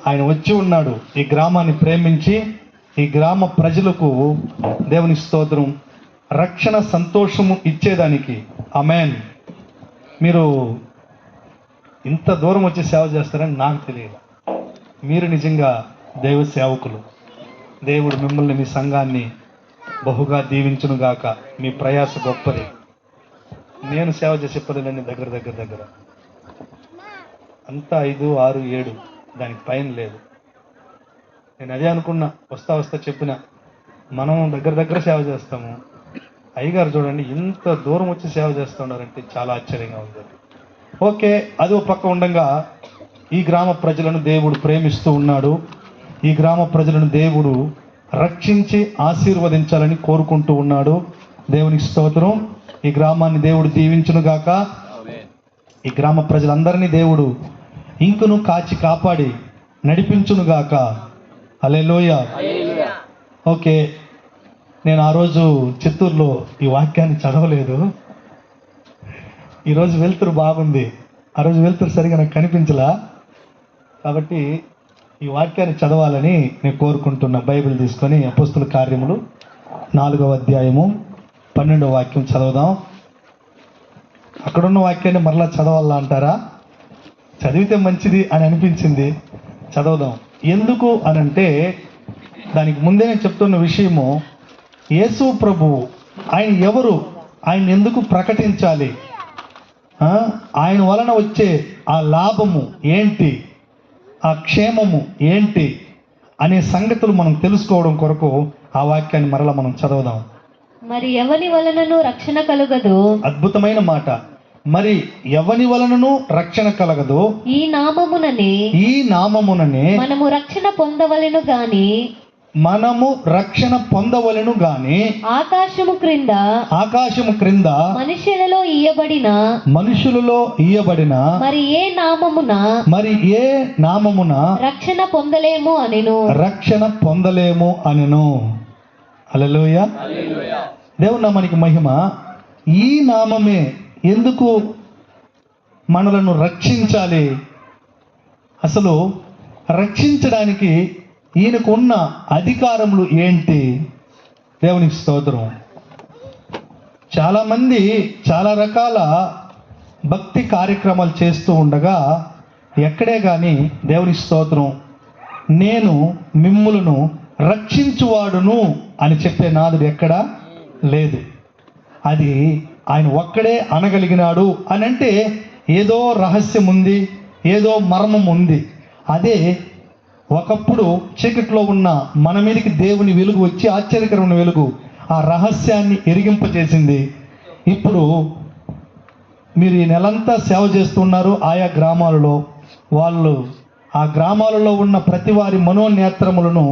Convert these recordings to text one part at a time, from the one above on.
ఆయన వచ్చి ఉన్నాడు ఈ గ్రామాన్ని ప్రేమించి ఈ గ్రామ ప్రజలకు దేవుని స్తోత్రం రక్షణ సంతోషము ఇచ్చేదానికి. ఆమేన్. మీరు ఇంత దూరం వచ్చి సేవ చేస్తారని నాకు తెలియదు. మీరు నిజంగా దైవ సేవకులు. దేవుడు మిమ్మల్ని మీ సంఘాన్ని బహుగా దీవించునుగాక. మీ ప్రయాస గొప్పది. నేను సేవ చేసే పనులన్నీ దగ్గర అంతా 5, 6, 7 దానికి పైన లేదు. నేను అదే అనుకున్నా, వస్తా చెప్పిన మనం దగ్గర సేవ చేస్తాము. అయ్యగారు చూడండి ఇంత దూరం వచ్చి సేవ చేస్తున్నారంటే చాలా ఆశ్చర్యంగా ఉంది. ఓకే, అది ఒక పక్క ఉండగా ఈ గ్రామ ప్రజలను దేవుడు ప్రేమిస్తూ ఉన్నాడు. ఈ గ్రామ ప్రజలను దేవుడు రక్షించి ఆశీర్వదించాలని కోరుకుంటూ ఉన్నాడు. దేవునికి స్తోత్రం. ఈ గ్రామాన్ని దేవుడు దీవించునుగాక. ఈ గ్రామ ప్రజలందరినీ దేవుడు ఇంకను కాచి కాపాడి నడిపించునుగాక. హల్లెలూయా. ఓకే, నేను ఆ రోజు చిత్తూరులో ఈ వాక్యాన్ని చదవలేదు. ఈరోజు వెలుతురు బాగుంది. ఆ రోజు వెలుతురు సరిగా నాకు కనిపించలా. కాబట్టి ఈ వాక్యాన్ని చదవాలని నేను కోరుకుంటున్నా. బైబిల్ తీసుకొని అపోస్తుల కార్యములు 4వ అధ్యాయము 12వ వాక్యం చదువుదాం. అక్కడున్న వాక్యాన్ని మరలా చదవాలా అంటారా? చదివితే మంచిది అని అనిపించింది, చదవదాం. ఎందుకు అనంటే దానికి ముందే నేను చెప్తున్న విషయము, యేసు ప్రభువు ఆయన ఎవరు, ఆయన ఎందుకు ప్రకటించాలి, ఆయన వలన వచ్చే ఆ లాభము ఏంటి, ఆ క్షేమము ఏంటి అనే సంగతులు మనం తెలుసుకోవడం కొరకు ఆ వాక్యాన్ని మరలా మనం చదవదాం. మరి ఎవని వలనను రక్షణ కలుగదు. అద్భుతమైన మాట. మరి ఎవని వలనను రక్షణ కలగదు, ఈ నామముననే మనము రక్షణ పొందవలెను గాని ఆకాశము క్రింద మనుషులలో ఇయ్యబడిన మరి ఏ నామమున రక్షణ పొందలేము అనెను. హల్లెలూయా. దేవుని నామానికి మహిమ. ఈ నామమే ఎందుకు మనలను రక్షించాలి? అసలు రక్షించడానికి ఈయనకు ఉన్న అధికారములు ఏంటి? దేవునికి స్తోత్రం. చాలామంది చాలా రకాల భక్తి కార్యక్రమాలు చేస్తూ ఉండగా ఎక్కడే కానీ దేవునికి స్తోత్రం నేను మిమ్ములను రక్షించువాడును అని చెప్పే నాదుడు ఎక్కడా లేదు. అది ఆయన ఒక్కడే అనగలిగినాడు అని అంటే ఏదో రహస్యం ఉంది, ఏదో మర్మం ఉంది. అదే ఒకప్పుడు చీకట్లో ఉన్న మన మీదకి దేవుని వెలుగు వచ్చి ఆశ్చర్యకరమైన వెలుగు ఆ రహస్యాన్ని ఎరిగింపజేసింది. ఇప్పుడు మీరు ఈ నెలంతా సేవ చేస్తున్నారు. ఆయా గ్రామాలలో వాళ్ళు ఆ గ్రామాలలో ఉన్న ప్రతి వారి మనోనేత్రములను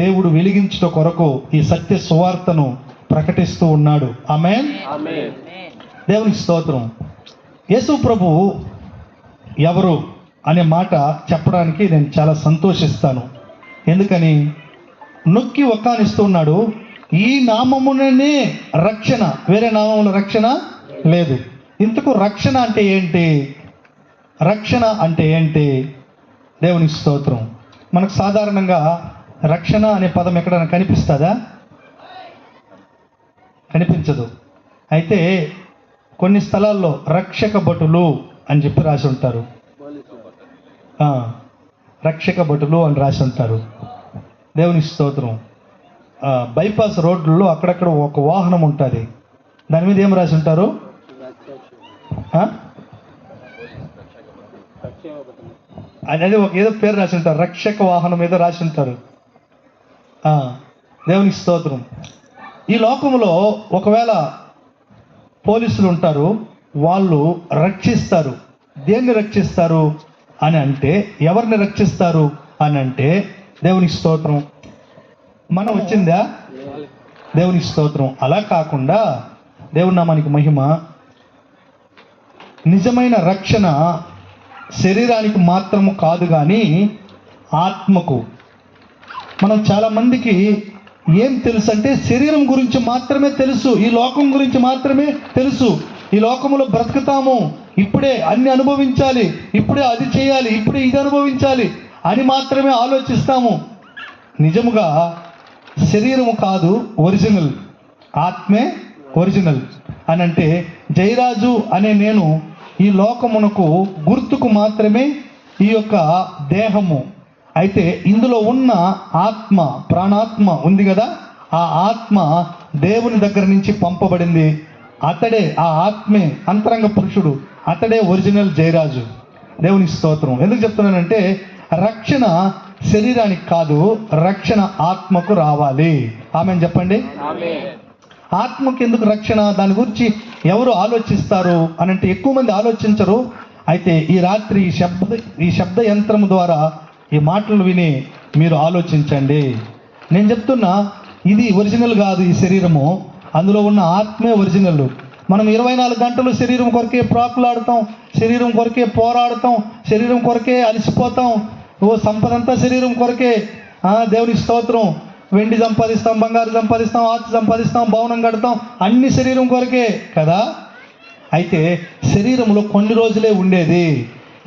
దేవుడు వెలిగించుట కొరకు ఈ సత్య సువార్తను ప్రకటిస్తూ ఉన్నాడు. ఆమేన్. దేవునికి స్తోత్రం. యేసు ప్రభువు ఎవరు అనే మాట చెప్పడానికి నేను చాలా సంతోషిస్తాను. ఎందుకని నొక్కి ఒక్కానిస్తున్నాడు. ఈ నామముననే రక్షణ, వేరే నామముల రక్షణ లేదు. ఇంతకు రక్షణ అంటే ఏంటి? దేవునికి స్తోత్రం. మనకు సాధారణంగా రక్షణ అనే పదం ఎక్కడైనా కనిపిస్తుందా? కనిపించదు. అయితే కొన్ని స్థలాల్లో రక్షక భటులు అని చెప్పి రాసి ఉంటారు. రక్షక భటులు అని రాసి ఉంటారు. దేవుని స్తోత్రం. బైపాస్ రోడ్లలో అక్కడక్కడ ఒక వాహనం ఉంటుంది. దాని మీద ఏం రాసి ఉంటారు? అదే ఒక ఏదో పేరు రాసి ఉంటారు. రక్షక వాహనం ఏదో రాసి ఉంటారు. దేవుని స్తోత్రం. ఈ లోకంలో ఒకవేళ పోలీసులు ఉంటారు, వాళ్ళు రక్షిస్తారు. దేన్ని రక్షిస్తారు అని అంటే, ఎవరిని రక్షిస్తారు అని అంటే, దేవుని స్తోత్రం మనం వచ్చిందా? దేవుని స్తోత్రం. అలా కాకుండా దేవుని నామానికి మహిమ. నిజమైన రక్షణ శరీరానికి మాత్రము కాదు కానీ ఆత్మకు. మనం చాలామందికి ఏం తెలుసు అంటే శరీరం గురించి మాత్రమే తెలుసు, ఈ లోకం గురించి మాత్రమే తెలుసు. ఈ లోకంలో బ్రతుకుతాము, ఇప్పుడే అన్ని అనుభవించాలి, ఇప్పుడే అది చేయాలి, ఇప్పుడే ఇది అనుభవించాలి అని మాత్రమే ఆలోచిస్తాము. నిజముగా శరీరము కాదు ఒరిజినల్, ఆత్మే ఒరిజినల్ అని అంటే, జయరాజు అనే నేను ఈ లోకమునకు గుర్తుకు మాత్రమే ఈ యొక్క దేహము. అయితే ఇందులో ఉన్న ఆత్మ, ప్రాణాత్మ ఉంది కదా, ఆ ఆత్మ దేవుని దగ్గర నుంచి పంపబడింది. అతడే, ఆ ఆత్మే అంతరంగ పురుషుడు, అతడే ఒరిజినల్ జయరాజు. దేవునికి స్తోత్రం. ఎందుకు చెప్తున్నానంటే, రక్షణ శరీరానికి కాదు, రక్షణ ఆత్మకు రావాలి. ఆమెను చెప్పండి. ఆత్మకు ఎందుకు రక్షణ? దాని గురించి ఎవరు ఆలోచిస్తారు అని అంటే ఎక్కువ మంది ఆలోచించరు. అయితే ఈ రాత్రి ఈ శబ్ద యంత్రం ద్వారా ఈ మాటలు విని మీరు ఆలోచించండి. నేను చెప్తున్నా, ఇది ఒరిజినల్ కాదు ఈ శరీరము, అందులో ఉన్న ఆత్మే ఒరిజినల్. మనం 24 గంటలు శరీరం కొరకే ప్రాకులాడుతాం, శరీరం కొరకే పోరాడుతాం, శరీరం కొరకే అలసిపోతాం. సంపదంతా శరీరం కొరకే. దేవుని స్తోత్రం. వెండి సంపాదిస్తాం, బంగారు సంపాదిస్తాం, ఆస్తి సంపాదిస్తాం, భవనం కడతాం, అన్ని శరీరం కొరకే కదా. అయితే శరీరంలో కొన్ని రోజులే ఉండేది.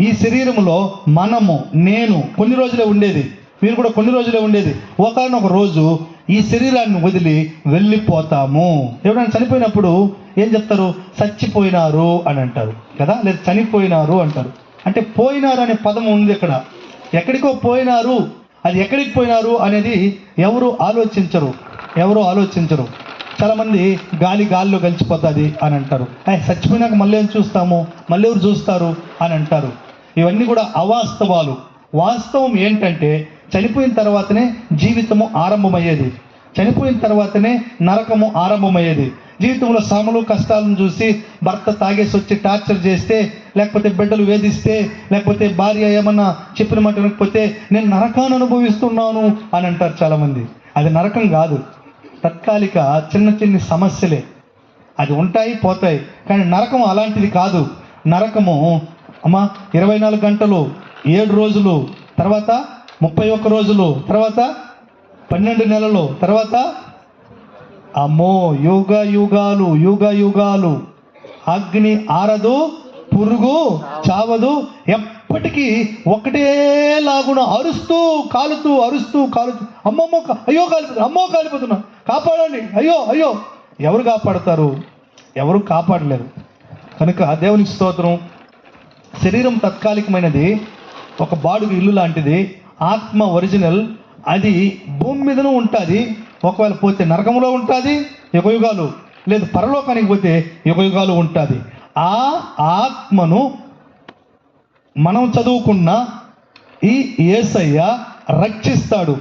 ఈ శరీరంలో మనము, నేను కొన్ని రోజులే ఉండేది, మీరు కూడా కొన్ని రోజులే ఉండేది. ఒకనొక రోజు ఈ శరీరాన్ని వదిలి వెళ్ళిపోతాము. ఎవరైనా చనిపోయినప్పుడు ఏం చెప్తారు? చచ్చిపోయినారు అని అంటారు కదా, లేదా చనిపోయినారు అంటారు. అంటే పోయినారు అనే పదం ఉంది ఇక్కడ. ఎక్కడికో పోయినారు, అది ఎక్కడికి పోయినారు అనేది ఎవరు ఆలోచించరు. చాలామంది గాలిలో కలిసిపోతుంది అని అంటారు. చచ్చిపోయినాక మళ్ళీ ఏం చూస్తాము, మళ్ళీ ఎవరు చూస్తారు అని అంటారు. ఇవన్నీ కూడా అవాస్తవాలు. వాస్తవం ఏంటంటే, చనిపోయిన తర్వాతనే జీవితము ఆరంభమయ్యేది, చనిపోయిన తర్వాతనే నరకము ఆరంభమయ్యేది. జీవితంలో శ్రమలు కష్టాలను చూసి భర్త తాగేసి వచ్చి టార్చర్ చేస్తే, లేకపోతే బిడ్డలు వేధిస్తే, లేకపోతే భార్య ఏమన్నా చెప్పిన మాట వినకపోతే నేను నరకాన్ని అనుభవిస్తున్నాను అని అంటారు చాలామంది. అది నరకం కాదు, తాత్కాలిక చిన్న సమస్యలే. అది ఉంటాయి, పోతాయి. కానీ నరకం అలాంటిది కాదు. నరకము 24 గంటలు, 7 రోజులు, తర్వాత 31 రోజులు, తర్వాత 12 నెలలు, తర్వాత అమ్మో యుగ యుగాలు. అగ్ని ఆరదు, పురుగు చావదు, ఎప్పటికీ ఒకటే లాగున అరుస్తూ కాలుతూ అయ్యో కాలిపోతున్నా, కాపాడండి, అయ్యో. ఎవరు కాపాడతారు? ఎవరు కాపాడలేరు. కనుక దేవునికి స్తోత్రం. శరీరం తాత్కాలికమైనది, ఒక బాడుగ ఇల్లు లాంటిది. ఆత్మ ఒరిజినల్, అది భూమి మీదనూ ఉంటుంది. ఒకవేళ పోతే నరకంలో ఉంటుంది యుగయుగాలు, లేదు పరలోకానికి పోతే యుగయుగాలు ఉంటుంది. ఆ ఆత్మను మనం చదువుకున్న ఈ యేసయ్య రక్షిస్తాడు.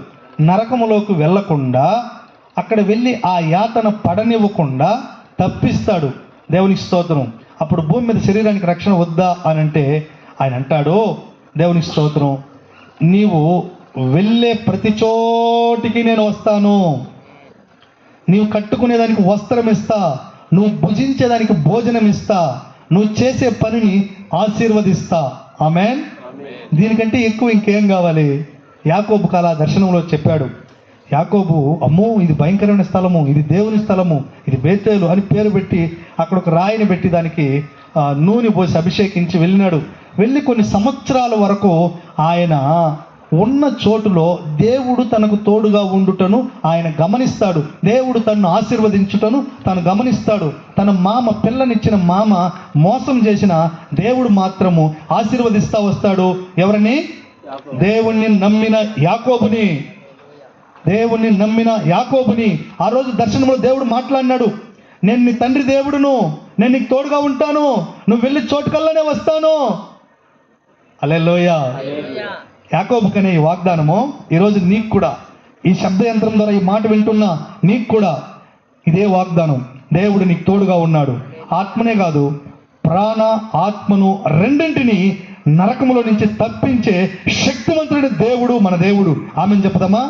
నరకములోకి వెళ్ళకుండా, అక్కడ వెళ్ళి ఆ యాతన పడనివ్వకుండా తప్పిస్తాడు. దేవునికి స్తోత్రం. అప్పుడు భూమి మీద శరీరానికి రక్షణ వద్దా అని అంటే ఆయన అంటాడు, దేవునికి స్తోత్రం, నీవు వెళ్ళే ప్రతి చోటికి నేను వస్తాను. నీవు కట్టుకునేదానికి వస్త్రం ఇస్తా, నువ్వు భుజించేదానికి భోజనం ఇస్తా, నువ్వు చేసే పనిని ఆశీర్వదిస్తా. ఆమేన్. దీనికంటే ఎక్కువ ఇంకేం కావాలి? యాకోబు కాల దర్శనంలో చెప్పాడు. యాకోబు, అమ్మో ఇది భయంకరమైన స్థలము, ఇది దేవుని స్థలము, ఇది బేతేలు అని పేరు పెట్టి అక్కడ ఒక రాయిని పెట్టి దానికి నూనె పోసి అభిషేకించి వెళ్ళినాడు. వెళ్ళి కొన్ని సంవత్సరాల వరకు ఆయన ఉన్న చోటులో దేవుడు తనకు తోడుగా ఉండుటను ఆయన గమనిస్తాడు. దేవుడు తనను ఆశీర్వదించుటను తను గమనిస్తాడు. తన పిల్లనిచ్చిన మామ మోసం చేసిన దేవుడు మాత్రము ఆశీర్వదిస్తా వస్తాడు. ఎవరిని? దేవుణ్ణి నమ్మిన యాకోబుని. ఆ రోజు దర్శనంలో దేవుడు మాట్లాడినాడు, నేను నీ తండ్రి దేవుడును, నేను నీకు తోడుగా ఉంటాను, నువ్వు వెళ్ళి చోటుకల్లానే వస్తాను. హల్లెలూయా. యాకోబుకనే ఈ వాగ్దానము ఈరోజు నీకు కూడా, ఈ శబ్ద యంత్రం ద్వారా ఈ మాట వింటున్నా నీకు కూడా ఇదే వాగ్దానం. దేవుడు నీకు తోడుగా ఉన్నాడు. ఆత్మనే కాదు, ప్రాణ ఆత్మను రెండింటినీ నరకములో నుంచి తప్పించే శక్తివంతుడి దేవుడు మన దేవుడు. ఆమెను చెప్దామా?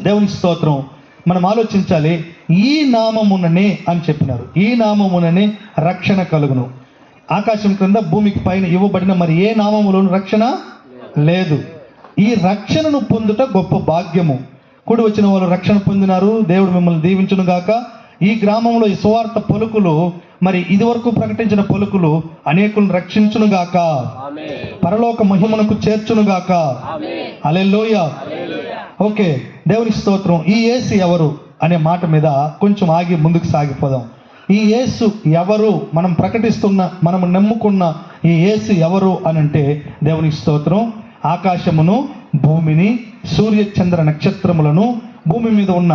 దేవునికి స్తోత్రం. మనం ఆలోచించాలి. ఈ నామముననే అని చెప్పినారు, ఈ నామముననే రక్షణ కలుగును. ఆకాశం క్రింద భూమికి పైన ఇవ్వబడిన మరి ఏ నామములోను రక్షణ లేదు. ఈ రక్షణను పొందుట గొప్ప భాగ్యము. కూడి వచ్చిన వాళ్ళు రక్షణ పొందినారు. దేవుడు మిమ్మల్ని దీవించును గాక. ఈ గ్రామంలో ఈ సువార్త పలుకులు మరి ఇదివరకు ప్రకటించిన పలుకులు అనేకులను రక్షించునుగాక, పరలోక మహిమనకు చేర్చునుగాక. హల్లెలూయా. ఓకే, దేవుని స్తోత్రం. ఈ యేసు ఎవరు అనే మాట మీద కొంచెం ఆగి ముందుకు సాగిపోదాం. ఈ యేసు ఎవరు, మనం ప్రకటిస్తున్న, మనం నమ్ముకున్న ఈ యేసు ఎవరు అని అంటే, దేవునికి స్తోత్రం, ఆకాశమును భూమిని సూర్య చంద్ర నక్షత్రములను భూమి మీద ఉన్న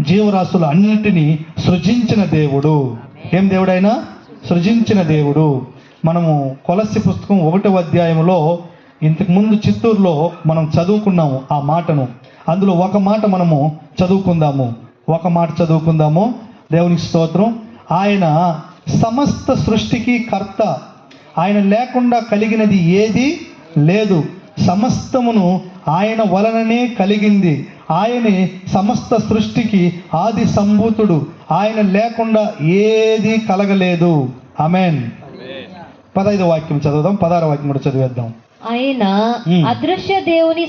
జీవరాశులు అన్నిటినీ సృజించిన దేవుడు. ఏం దేవుడైనా? సృజించిన దేవుడు. మనము కొలస్సీ పుస్తకం 1వ అధ్యాయంలో ఇంతకుముందు చిత్తూరులో మనం చదువుకున్నాము ఆ మాటను. అందులో ఒక మాట మనము చదువుకుందాము, ఒక మాట చదువుకుందాము. దేవునికి స్తోత్రం. ఆయన సమస్త సృష్టికి కర్త, ఆయన లేకుండా కలిగినది ఏది లేదు, సమస్తమును ఆయన వలననే కలిగింది, ఆయనే సమస్త సృష్టికి ఆది సంభూతుడు, ఆయన లేకుండా ఏది కలగలేదు. ఆమేన్. 15వ వాక్యం చదువుదాం, 16వ వాక్యం కూడా చదివేద్దాం. ఆయన అదృశ్య దేవుని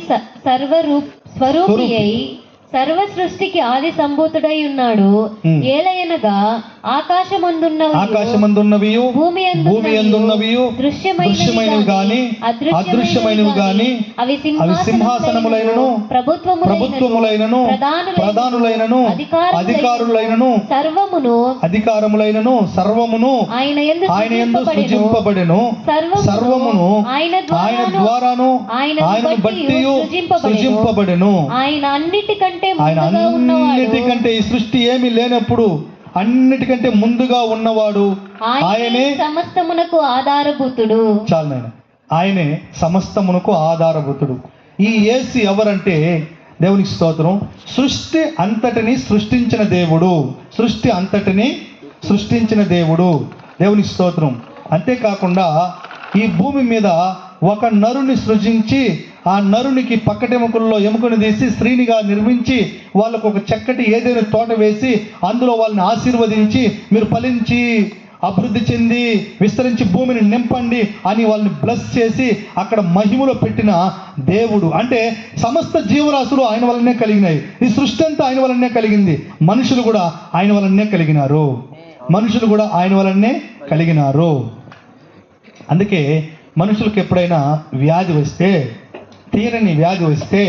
స్వరూపి అయి సర్వ సృష్టికి ఆది సంభూతుడై ఉన్నాడు. ఏలయనగా ఆకాశమందున్నవి భూమి అందున్నవియు దృశ్యమైనవి గాని అదృశ్యమైనవి గాని అవి సింహాసనములైనను ప్రభుత్వములైనను ప్రధానులైనను అధికారులైనను అధికారములైనను సర్వమును ఆయన యందు సృజింపబడెను. సర్వమును ఆయన ద్వారాను ఆయనను బట్టియు సృజింపబడెను. ఆయన అన్నిటికంటే ఈ సృష్టి ఏమీ లేనప్పుడు అన్నిటికంటే ముందుగా ఉన్నవాడు ఆయనే, సమస్తమునకు ఆధారభూతుడు. చాలు నాయన, ఆయనే సమస్తమునకు ఆధారభూతుడు. ఈ యేసు ఎవరంటే, దేవునికి స్తోత్రం, సృష్టి అంతటిని సృష్టించిన దేవుడు. సృష్టి అంతటిని సృష్టించిన దేవుడు. దేవునికి స్తోత్రం. అంతేకాకుండా ఈ భూమి మీద ఒక నరుని సృజించి ఆ నరునికి పక్కటెముకల్లో ఎముకను తీసి స్త్రీనిగా నిర్మించి వాళ్ళకు ఒక చక్కటి ఏదైనా తోట వేసి అందులో వాళ్ళని ఆశీర్వదించి మీరు ఫలించి అభివృద్ధి చెంది విస్తరించి భూమిని నింపండి అని వాళ్ళని బ్లెస్ చేసి అక్కడ మహిమలో పెట్టిన దేవుడు. అంటే సమస్త జీవరాశులు ఆయన వల్లనే కలిగినాయి. ఈ సృష్టి అంతా ఆయన వల్లనే కలిగింది. మనుషులు కూడా ఆయన వల్లనే కలిగినారు. మనుషులు కూడా ఆయన వల్లనే కలిగినారు. అందుకే మనుషులకు ఎప్పుడైనా వ్యాధి వస్తే, తీరని వ్యాధి వస్తే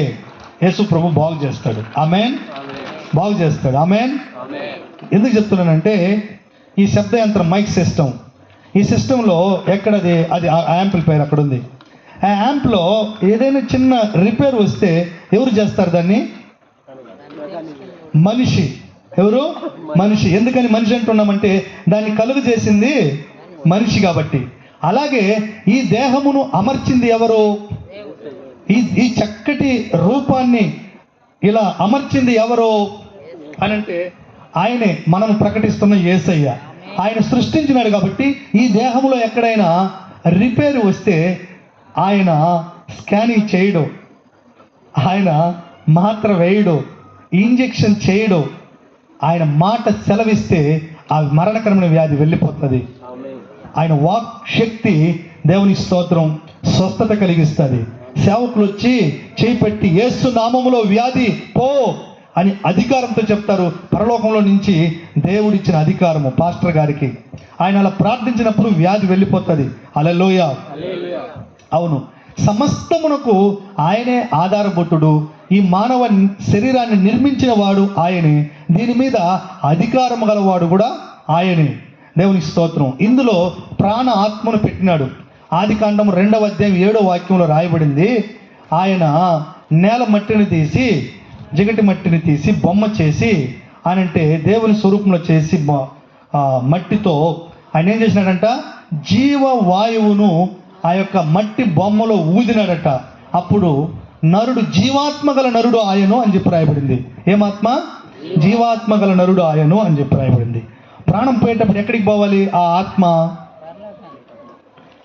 యేసు ప్రభు బాగు చేస్తాడు. ఆమేన్. బాగు చేస్తాడు. ఆమేన్. ఎందుకు చెప్తున్నానంటే, ఈ శబ్ద యంత్రం మైక్ సిస్టమ్, ఈ సిస్టంలో ఎక్కడది, అది యాంప్లిఫైర్ అక్కడ ఉంది. ఆ యాంప్లో ఏదైనా చిన్న రిపేర్ వస్తే ఎవరు చేస్తారు దాన్ని? మనిషి. ఎవరు? మనిషి. ఎందుకని మనిషి అంటున్నామంటే దాన్ని కలుగు చేసింది మనిషి కాబట్టి. అలాగే ఈ దేహమును అమర్చింది ఎవరు? ఈ చక్కటి రూపాన్ని ఇలా అమర్చింది ఎవరు అనంటే ఆయనే. మనం ప్రకటిస్తున్న యేసయ్య. ఆయన సృష్టించినాడు కాబట్టి ఈ దేహంలో ఎక్కడైనా రిపేర్ వస్తే ఆయన స్కానింగ్ చేయడు, ఆయన మాత్ర వేయడు, ఇంజెక్షన్ చేయడు. ఆయన మాట సెలవిస్తే ఆ మరణకరమైన వ్యాధి వెళ్ళిపోతుంది. ఆయన వాక్ శక్తి, దేవుని స్తోత్రం, స్వస్థత కలిగిస్తుంది. సేవకులు వచ్చి చేపెట్టి యేసు నామములో వ్యాధి పో అని అధికారంతో చెప్తారు. పరలోకంలో నుంచి దేవుడిచ్చిన అధికారము పాస్టర్ గారికి. ఆయన అలా ప్రార్థించినప్పుడు వ్యాధి వెళ్ళిపోతుంది. హల్లెలూయా. అవును, సమస్తమునకు ఆయనే ఆధారభూతుడు. ఈ మానవ శరీరాన్ని నిర్మించిన వాడు ఆయనే. దీని మీద అధికారము గలవాడు కూడా ఆయనే. దేవుని స్తోత్రం. ఇందులో ప్రాణ ఆత్మను పెట్టినాడు. ఆదికాండం 2వ అధ్యాయం 7వ వాక్యంలో రాయబడింది, ఆయన నేల మట్టిని తీసి, జిగటి మట్టిని తీసి బొమ్మ చేసి, అనంటే దేవుని స్వరూపంలో చేసి మట్టితో ఆయన ఏం చేసినాడంట, జీవవాయువును ఆ యొక్క మట్టి బొమ్మలో ఊదినాడట. అప్పుడు నరుడు, జీవాత్మ గల నరుడు ఆయను అని చెప్పి రాయబడింది. ఏమాత్మ? జీవాత్మ గల నరుడు ఆయను అని చెప్పి రాయబడింది. ప్రాణం పోయేటప్పుడు ఎక్కడికి పోవాలి ఆ ఆత్మ?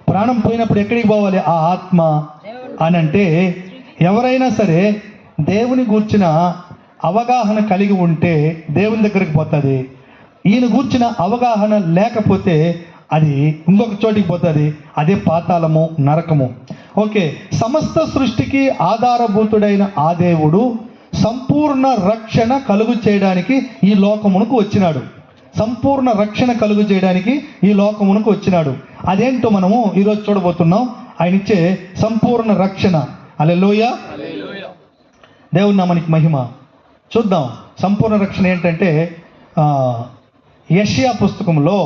ప్రాణం పోయినప్పుడు ఎక్కడికి పోవాలి ఆ ఆత్మ అనంటే, ఎవరైనా సరే దేవుని గూర్చిన అవగాహన కలిగి ఉంటే దేవుని దగ్గరికి పోతుంది. ఈయన గూర్చిన అవగాహన లేకపోతే అది ఇంకొక చోటికి పోతుంది. అదే పాతాళము, నరకము. ఓకే, సమస్త సృష్టికి ఆధారభూతుడైన ఆ దేవుడు సంపూర్ణ రక్షణ కలుగు చేయడానికి ఈ లోకమునకు వచ్చినాడు. సంపూర్ణ రక్షణ కలుగు చేయడానికి ఈ లోకమునకు వచ్చినాడు. అదేంటో మనము ఈరోజు చూడబోతున్నాం. ఆయన ఇచ్చే సంపూర్ణ రక్షణ. హల్లెలూయా. దేవుని నామానికి మహిమ. చూద్దాం సంపూర్ణ రక్షణ ఏంటంటే యెషయా పుస్తకంలో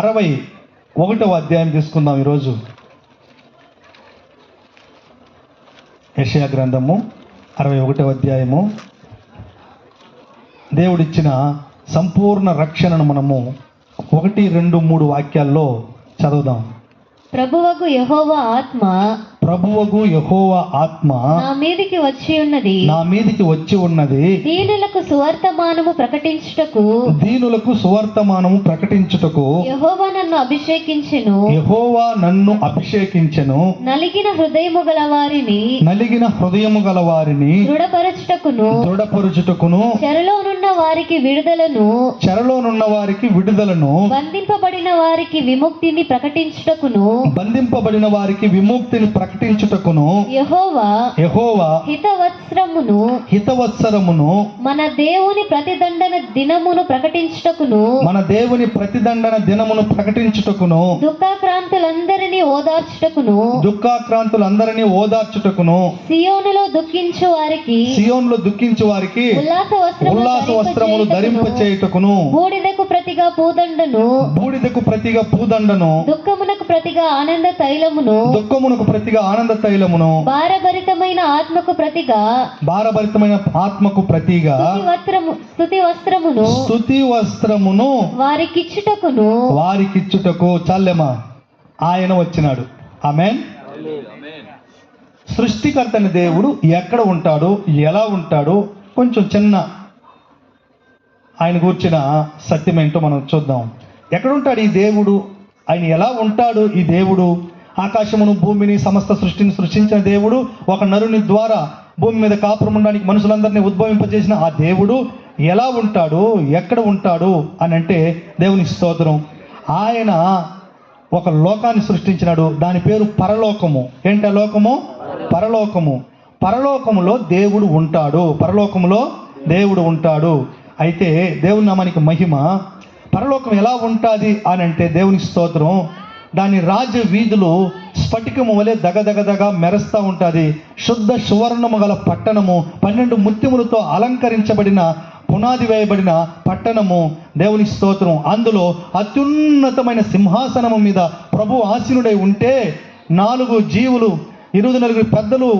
61వ అధ్యాయం తీసుకుందాం ఈరోజు. యెషయా గ్రంథము 61వ అధ్యాయము. దేవుడిచ్చిన సంపూర్ణ రక్షణను మనము 1, 2, 3 వాక్యాల్లో చదువుదాం. ప్రభువగు యెహోవా ఆత్మ నా మీదికి వచ్చి ఉన్నది దీనులకు సువర్తమానము ప్రకటించుటకు యెహోవా నన్ను అభిషేకించెను నలిగిన హృదయము గల వారిని దృఢపరచుటకును చెరలోనున్న వారికి విడుదలను బంధింపబడిన వారికి విముక్తిని ప్రకటించుటకును యెహోవా హితవత్సరమును మన దేవుని ప్రతిదండన దినమును ప్రకటించుటకును దుఃఖాక్రాంతులందరినీ ఓదార్చుటకును సియోనులో దుఃఖించు వారికి ఉల్లాస వస్త్రములు ధరింపచేయుటకును బూడిదకు ప్రతిగా పూదండను దుఃఖమునకు ప్రతిగా ఆనంద తైలమును భారభరితమైన ఆత్మకు ప్రతిగా స్తుతి వస్త్రమును వారికిచ్చుటకు చాలెమా ఆయన వచ్చినాడు. ఆమేన్. సృష్టికర్తని దేవుడు ఎక్కడ ఉంటాడు, ఎలా ఉంటాడు, కొంచెం చిన్న ఆయన కూర్చిన సత్యం ఏంటో మనం చూద్దాం. ఎక్కడుంటాడు ఈ దేవుడు, ఆయన ఎలా ఉంటాడు ఈ దేవుడు? ఆకాశమును భూమిని సమస్త సృష్టిని సృష్టించిన దేవుడు, ఒక నరుని ద్వారా భూమి మీద కాపురం ఉండడానికి మనుషులందరినీ ఉద్భవింపజేసిన ఆ దేవుడు ఎలా ఉంటాడు, ఎక్కడ ఉంటాడు అని అంటే దేవుని స్తోత్రం. ఆయన ఒక లోకాన్ని సృష్టించినాడు. దాని పేరు పరలోకము. ఏంటి ఆ లోకము? పరలోకము. పరలోకములో దేవుడు ఉంటాడు. అయితే దేవుని నామానికి మహిమ. పరలోకం ఎలా ఉంటుంది అని అంటే దేవుని స్తోత్రం, దాని రాజ వీధులు స్ఫటికము వలె దగదగదగా మెరుస్తూ ఉంటుంది. శుద్ధ సువర్ణము గల పట్టణము, 12 ముత్యములతో అలంకరించబడిన పునాది వేయబడిన పట్టణము. దేవుని స్తోత్రం. అందులో అత్యున్నతమైన సింహాసనము మీద ప్రభు ఆసీనుడై ఉంటే 4 జీవులు, 24 పెద్దలు,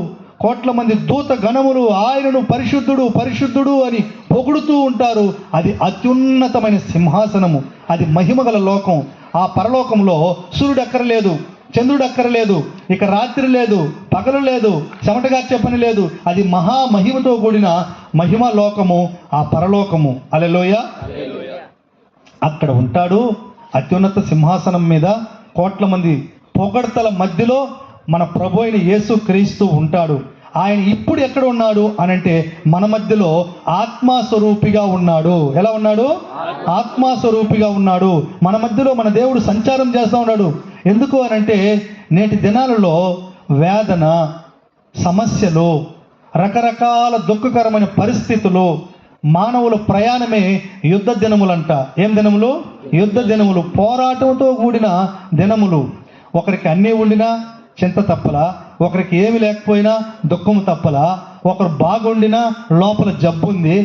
కోట్ల మంది దూత గణములు ఆయనను పరిశుద్ధుడు పరిశుద్ధుడు అని పొగుడుతూ ఉంటారు. అది అత్యున్నతమైన సింహాసనము. అది మహిమగల లోకం. ఆ పరలోకంలో సూర్యుడు అక్కరలేదు, చంద్రుడు అక్కరలేదు, ఇక రాత్రి లేదు, పగలు లేదు, చెమటగార్చే పని లేదు. అది మహామహిమతో కూడిన మహిమ లోకము, ఆ పరలోకము. హల్లెలూయా. అక్కడ ఉంటాడు అత్యున్నత సింహాసనం మీద కోట్ల మంది పొగడ్తల మధ్యలో మన ప్రభు అయిన యేసు క్రీస్తు ఉంటాడు. ఆయన ఇప్పుడు ఎక్కడ ఉన్నాడు అనంటే మన మధ్యలో ఆత్మస్వరూపిగా ఉన్నాడు. ఎలా ఉన్నాడు? ఆత్మస్వరూపిగా ఉన్నాడు. మన మధ్యలో మన దేవుడు సంచారం చేస్తూ ఉన్నాడు. ఎందుకు అనంటే నేటి దినాలలో వేదన, సమస్యలు, రకరకాల దుఃఖకరమైన పరిస్థితులు, మానవుల ప్రయాణమే యుద్ధ దినములంట. ఏం దినములు? యుద్ధ దినములు, పోరాటంతో కూడిన దినములు. ఒకరికి అన్నీ ఉండినా చింత తప్పలా, ఒకరికి ఏమి లేకపోయినా దుఃఖం తప్పలా, ఒకరు బాగుండినా లోపల జబ్బు ఉంది,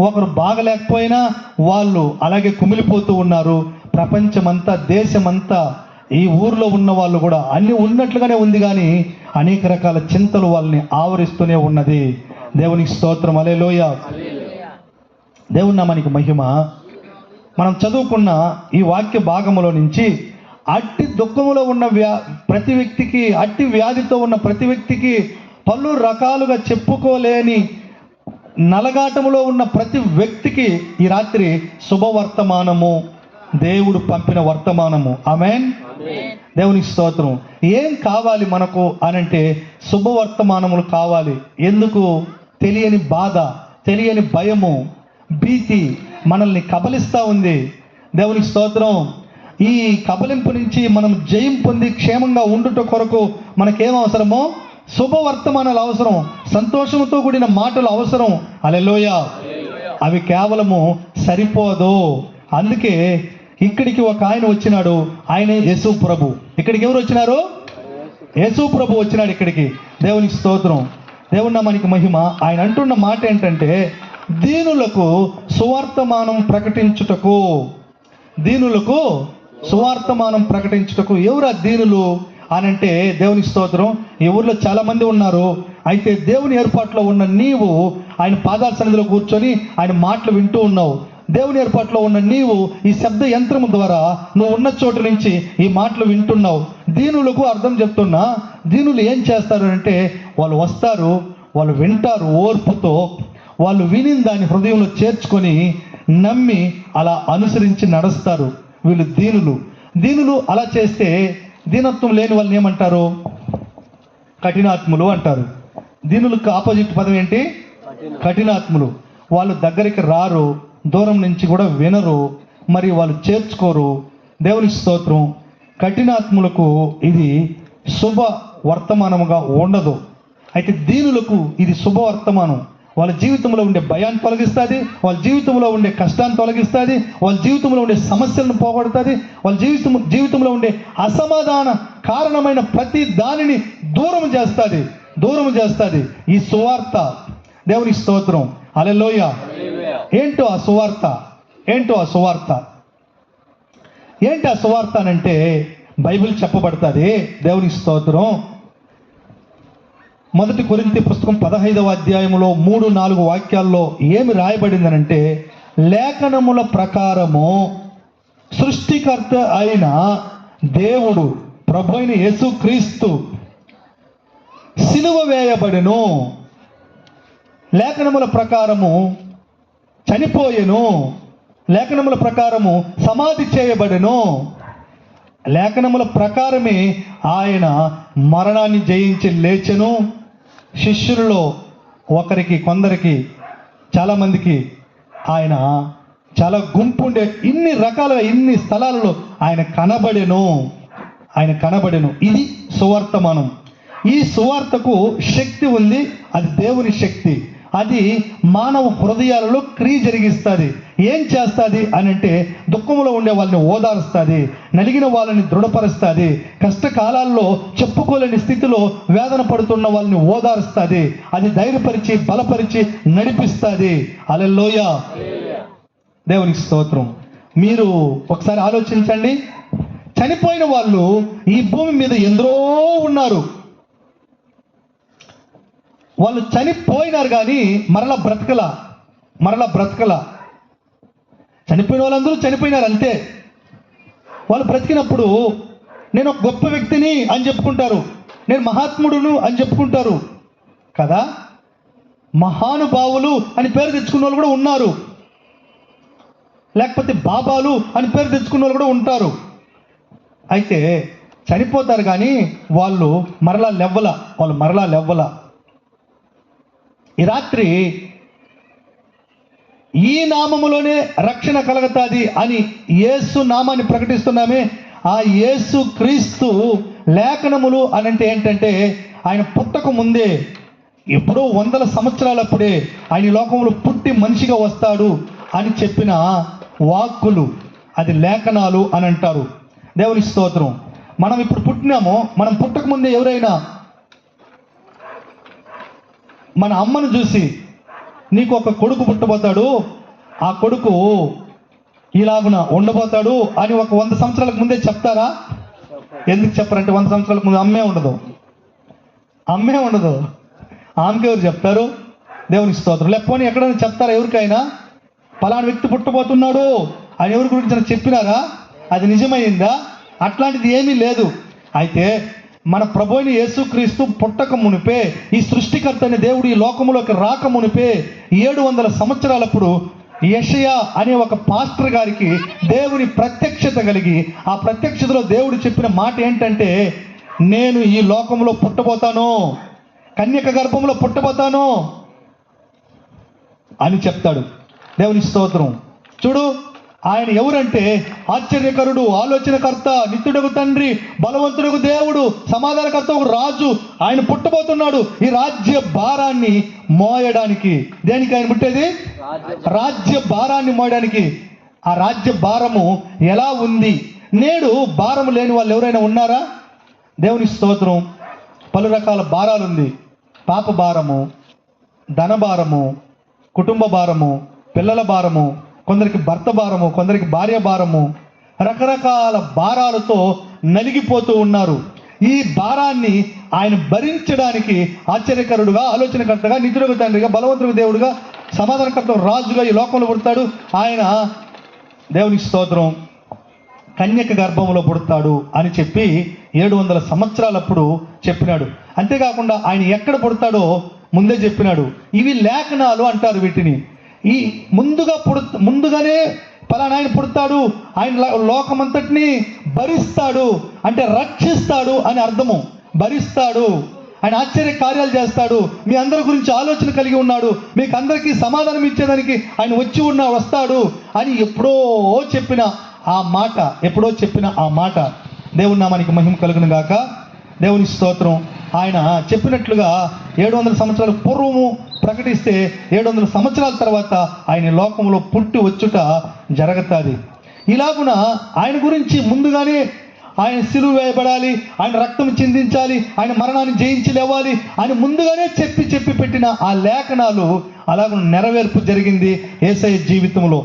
ఒకరు బాగలేకపోయినా వాళ్ళు అలాగే కుమిలిపోతూ ఉన్నారు. ప్రపంచమంతా, దేశమంతా, ఈ ఊర్లో ఉన్న వాళ్ళు కూడా అన్నీ ఉన్నట్లుగానే ఉంది, కానీ అనేక రకాల చింతలు వాళ్ళని ఆవరిస్తూనే ఉన్నది. దేవునికి స్తోత్రం. హల్లెలూయా. దేవుని నామానికి మహిమ. మనం చదువుకున్న ఈ వాక్య భాగములో నుంచి అట్టి దుఃఖములో ఉన్న ప్రతి వ్యక్తికి, అట్టి వ్యాధితో ఉన్న ప్రతి వ్యక్తికి, పలు రకాలుగా చెప్పుకోలేని నలగాటములో ఉన్న ప్రతి వ్యక్తికి ఈ రాత్రి శుభవర్తమానము, దేవుడు పంపిన వర్తమానము. ఆమేన్. దేవునికి స్తోత్రం. ఏం కావాలి మనకు అనంటే శుభవర్తమానములు కావాలి. ఎందుకు? తెలియని బాధ, తెలియని భయము, భీతి మనల్ని కబలిస్తూ ఉంది. దేవునికి స్తోత్రం. ఈ కబలింపు నుంచి మనం జయం పొంది క్షేమంగా ఉండుట కొరకు మనకేం అవసరమో? శుభవర్తమానాలు అవసరం, సంతోషంతో కూడిన మాటలు అవసరం. హల్లెలూయా. అవి కేవలము సరిపోదు. అందుకే ఇక్కడికి ఒక ఆయన వచ్చినాడు, ఆయనే యేసు ప్రభు. ఇక్కడికి ఎవరు వచ్చినారు? యేసు ప్రభు వచ్చినాడు ఇక్కడికి. దేవునికి స్తోత్రం, దేవుని నామానికి మహిమ. ఆయన అంటున్న మాట ఏంటంటే, దీనులకు సువార్తమానం ప్రకటించుటకు. దీనులకు సువార్తమానం ప్రకటించుటకు. ఎవరా దీనులు అనంటే, దేవునికి స్తోత్రం, ఈ ఊర్లో చాలా మంది ఉన్నారు. అయితే దేవుని ఏర్పాట్లో ఉన్న నీవు ఆయన పాదాల సన్నిధిలో కూర్చొని ఆయన మాటలు వింటూ ఉన్నావు. దేవుని ఏర్పాట్లో ఉన్న నీవు ఈ శబ్ద యంత్రము ద్వారా నువ్వు ఉన్న చోటు నుంచి ఈ మాటలు వింటున్నావు. దీనులకు అర్థం చెప్తున్నా. దీనులు ఏం చేస్తారు అంటే, వాళ్ళు వస్తారు, వాళ్ళు వింటారు ఓర్పుతో, వాళ్ళు విని దాన్ని హృదయంలో చేర్చుకొని నమ్మి అలా అనుసరించి నడుస్తారు. వీళ్ళు దీనులు. దీనులు అలా చేస్తే, దీనత్వం లేని వాళ్ళని ఏమంటారు? కఠినాత్ములు అంటారు. దీనులకు ఆపోజిట్ పదం ఏంటి? కఠినాత్ములు. వాళ్ళు దగ్గరికి రారు, దూరం నుంచి కూడా వినరు, మరి వాళ్ళు చేర్చుకోరు. దేవుని స్తోత్రం. కఠినాత్ములకు ఇది శుభ వర్తమానముగా ఉండదు. అయితే దీనులకు ఇది శుభవర్తమానం. వాళ్ళ జీవితంలో ఉండే భయాన్ని తొలగిస్తుంది, వాళ్ళ జీవితంలో ఉండే కష్టాన్ని తొలగిస్తుంది, వాళ్ళ జీవితంలో ఉండే సమస్యలను పోగొడుతుంది, వాళ్ళ జీవితంలో ఉండే అసమాధాన కారణమైన ప్రతి దానిని దూరం చేస్తుంది ఈ సువార్త. దేవుని స్తోత్రం, హల్లెలూయా. ఏంటో ఆ సువార్త? ఏంటి ఆ సువార్త అనంటే, బైబిల్ చెప్పబడుతుంది. దేవుని స్తోత్రం. 1 కొరింథీ పుస్తకం 15వ అధ్యాయంలో 3-4 వాక్యాల్లో ఏమి రాయబడిందనంటే, లేఖనముల ప్రకారము సృష్టికర్త అయిన దేవుడు ప్రభు అయిన యేసుక్రీస్తు సిలువ వేయబడెను, లేఖనముల ప్రకారము చనిపోయెను, లేఖనముల ప్రకారము సమాధి చేయబడెను, లేఖనముల ప్రకారమే ఆయన మరణాన్ని జయించి లేచెను. శిష్యులలో కొందరికి చాలామందికి ఆయన చాలా గుంపు ఉండే, ఇన్ని రకాలుగా ఇన్ని స్థలాలలో ఆయన కనబడెను. ఇది సువార్తమానం. ఈ సువార్తకు శక్తి ఉంది. అది దేవుని శక్తి. అది మానవ హృదయాలలో క్రియ జరిగిస్తుంది. ఏం చేస్తుంది అని అంటే, దుఃఖంలో ఉండే వాళ్ళని ఓదారుస్తుంది, నలిగిన వాళ్ళని దృఢపరుస్తుంది, కష్టకాలాల్లో చెప్పుకోలేని స్థితిలో వేదన పడుతున్న వాళ్ళని ఓదారుస్తుంది, అది ధైర్యపరిచి బలపరిచి నడిపిస్తుంది. హల్లెలూయా, దేవునికి స్తోత్రం. మీరు ఒకసారి ఆలోచించండి. చనిపోయిన వాళ్ళు ఈ భూమి మీద ఎందరో ఉన్నారు. వాళ్ళు చనిపోయినారు కానీ మరలా బ్రతకల. చనిపోయిన వాళ్ళందరూ చనిపోయినారు అంతే. వాళ్ళు బ్రతికినప్పుడు నేను ఒక గొప్ప వ్యక్తిని అని చెప్పుకుంటారు, నేను మహాత్ముడును అని చెప్పుకుంటారు కదా. మహానుభావులు అని పేరు తెచ్చుకున్న వాళ్ళు కూడా ఉన్నారు, లేకపోతే బాబాలు అని పేరు తెచ్చుకున్న వాళ్ళు కూడా ఉంటారు. అయితే చనిపోతారు కానీ వాళ్ళు మరలా లెవ్వల. ఈ రాత్రి ఈ నామములోనే రక్షణ కలుగుతుంది అని యేసు నామాన్ని ప్రకటిస్తున్నామే. ఆ యేసు క్రీస్తు లేఖనములు అనంటే ఏంటంటే, ఆయన పుట్టక ముందే ఎప్పుడో 100 సంవత్సరాలప్పుడే ఆయన ఈ లోకంలో పుట్టి మనిషిగా వస్తాడు అని చెప్పిన వాక్కులు, అది లేఖనాలు అని అంటారు. దేవుని స్తోత్రం. మనం ఇప్పుడు పుట్టినామో, మనం పుట్టక ముందే ఎవరైనా మన అమ్మను చూసి, నీకు ఒక కొడుకు పుట్టబోతాడు, ఆ కొడుకు ఇలాగున ఉండబోతాడు అని ఒక 100 సంవత్సరాలకు ముందే చెప్తారా? ఎందుకు చెప్పరంటే, 100 సంవత్సరాలకు ముందు అమ్మే ఉండదు. ఆమెకి ఎవరు చెప్తారు? దేవుని స్తోత్రం. లేకపోతే ఎక్కడైనా చెప్తారా ఎవరికైనా? పలానా వ్యక్తి పుట్టబోతున్నాడు అని ఎవరి గురించి చెప్పినారా? అది నిజమైందా? అట్లాంటిది ఏమీ లేదు. అయితే మన ప్రభు అయిన యేసుక్రీస్తు పుట్టక మునిపే, ఈ సృష్టికర్త అనే దేవుడు ఈ లోకములోకి రాక మునిపే 700 సంవత్సరాలప్పుడు యెషయా అనే ఒక పాస్టర్ గారికి దేవుని ప్రత్యక్షత కలిగి, ఆ ప్రత్యక్షతలో దేవుడు చెప్పిన మాట ఏంటంటే, నేను ఈ లోకంలో పుట్టబోతాను, కన్యక గర్భంలో పుట్టబోతాను అని చెప్తాడు. దేవుని స్తోత్రం. చూడు, ఆయన ఎవరంటే ఆశ్చర్యకరుడు, ఆలోచనకర్త, నిత్యుడకు తండ్రి, బలవంతుడకు దేవుడు, సమాధానకర్త, ఒక రాజు. ఆయన పుట్టబోతున్నాడు ఈ రాజ్య భారాన్ని మోయడానికి. దేనికి ఆయన పుట్టేది? రాజ్య భారాన్ని మోయడానికి. ఆ రాజ్య భారము ఎలా ఉంది? నేడు భారము లేని వాళ్ళు ఎవరైనా ఉన్నారా? దేవుని స్తోత్రం. పలు రకాల భారాలు ఉంది. పాప భారము, ధన భారము, కుటుంబ భారము, పిల్లల భారము, కొందరికి భర్త భారము, కొందరికి భార్య భారము, రకరకాల భారాలతో నలిగిపోతూ ఉన్నారు. ఈ భారాన్ని ఆయన భరించడానికి ఆశ్చర్యకరుడుగా, ఆలోచనకర్తగా, నిత్యుడుగా తండ్రిగా, బలవంతుడు దేవుడుగా, సమాధానకర్త రాజుగా ఈ లోకంలో పుడతాడు. ఆయన దేవునికి స్తోత్రం కన్యక గర్భంలో పుడతాడు అని చెప్పి 700 సంవత్సరాలప్పుడు చెప్పినాడు. అంతేకాకుండా ఆయన ఎక్కడ పుడతాడో ముందే చెప్పినాడు. ఇవి లేఖనాలు అంటారు వీటిని. ఈ ముందుగానే పలానా ఆయన పుడతాడు, ఆయన లోకమంతటిని భరిస్తాడు అంటే రక్షిస్తాడు అని అర్థము. భరిస్తాడు, ఆయన ఆశ్చర్య కార్యాలు చేస్తాడు, మీ అందరి గురించి ఆలోచన కలిగి ఉన్నాడు, మీకు అందరికీ సమాధానం ఇచ్చేదానికి ఆయన వస్తాడు అని ఎప్పుడో చెప్పిన ఆ మాట దేవుని నామానికి మహిమ కలుగును గాక. దేవుని స్తోత్రం. ఆయన చెప్పినట్లుగా 700 సంవత్సరాల పూర్వము ప్రకటిస్తే 700 సంవత్సరాల తర్వాత ఆయన లోకంలో పుట్టి వచ్చుట జరుగుతుంది. ఇలాగున ఆయన గురించి ముందుగానే ఆయన సిలువ వేయబడాలి, ఆయన రక్తం చిందించాలి, ఆయన మరణాన్ని జయించి లేవాలి అని ముందుగానే చెప్పి పెట్టిన ఆ లేఖనాలు అలాగ నెరవేర్పు జరిగింది యేసయ్య జీవితంలో.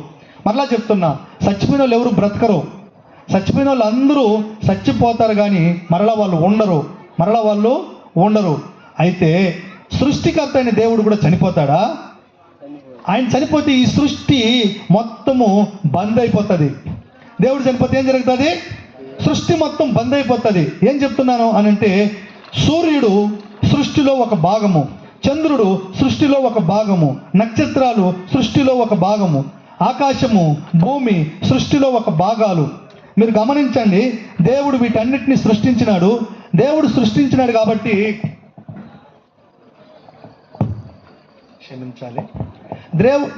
మరలా చెప్తున్నా, చచ్చిపోయిన వాళ్ళు ఎవరు బ్రతకరు. చచ్చిపోయిన వాళ్ళు అందరూ చచ్చిపోతారు కానీ మరలా వాళ్ళు ఉండరు. అయితే సృష్టికర్త అయిన దేవుడు కూడా చనిపోతాడా? ఆయన చనిపోతే ఈ సృష్టి మొత్తము బంద్ అయిపోతుంది. దేవుడు చనిపోతే ఏం జరుగుతుంది? సృష్టి మొత్తం బంద్ అయిపోతుంది. ఏం చెప్తున్నాను అనంటే, సూర్యుడు సృష్టిలో ఒక భాగము, చంద్రుడు సృష్టిలో ఒక భాగము, నక్షత్రాలు సృష్టిలో ఒక భాగము, ఆకాశము, భూమి సృష్టిలో ఒక భాగాలు. మీరు గమనించండి, దేవుడు వీటన్నిటిని సృష్టించినాడు. దేవుడు సృష్టించినాడు కాబట్టి క్షమించాలి,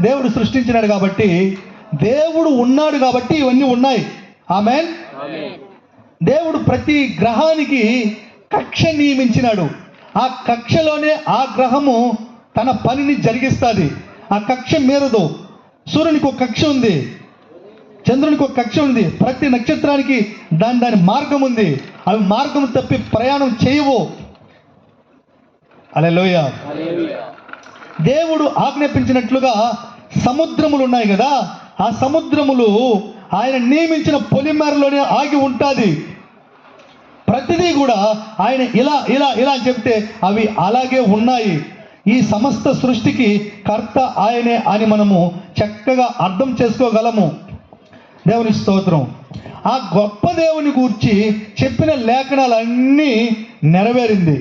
దేవుడు సృష్టించినాడు కాబట్టి, దేవుడు ఉన్నాడు కాబట్టి ఇవన్నీ ఉన్నాయి. ఆమేన్. దేవుడు ప్రతి గ్రహానికి కక్ష నియమించినాడు. ఆ కక్షలోనే ఆ గ్రహము తన పనిని జరిగిస్తుంది. ఆ కక్ష మీరదు. సూర్యునికి ఒక కక్ష ఉంది, చంద్రునికి ఒక కక్ష ఉంది, ప్రతి నక్షత్రానికి దాని మార్గం ఉంది. అవి మార్గం తప్పి ప్రయాణం చేయవు. హల్లెలూయా. దేవుడు ఆజ్ఞాపించినట్లుగా సముద్రములు ఉన్నాయి కదా, ఆ సముద్రములు ఆయన నియమించిన పొలిమేరలోనే ఆగి ఉంటుంది. ప్రతిదీ కూడా ఆయన ఇలా ఇలా ఇలా చెప్తే అవి అలాగే ఉన్నాయి. ఈ సమస్త సృష్టికి కర్త ఆయనే అని మనము చక్కగా అర్థం చేసుకోగలము. దేవుని స్తోత్రం. ఆ గొప్ప దేవుని గూర్చి చెప్పిన లేఖనాలన్నీ నెరవేరింది.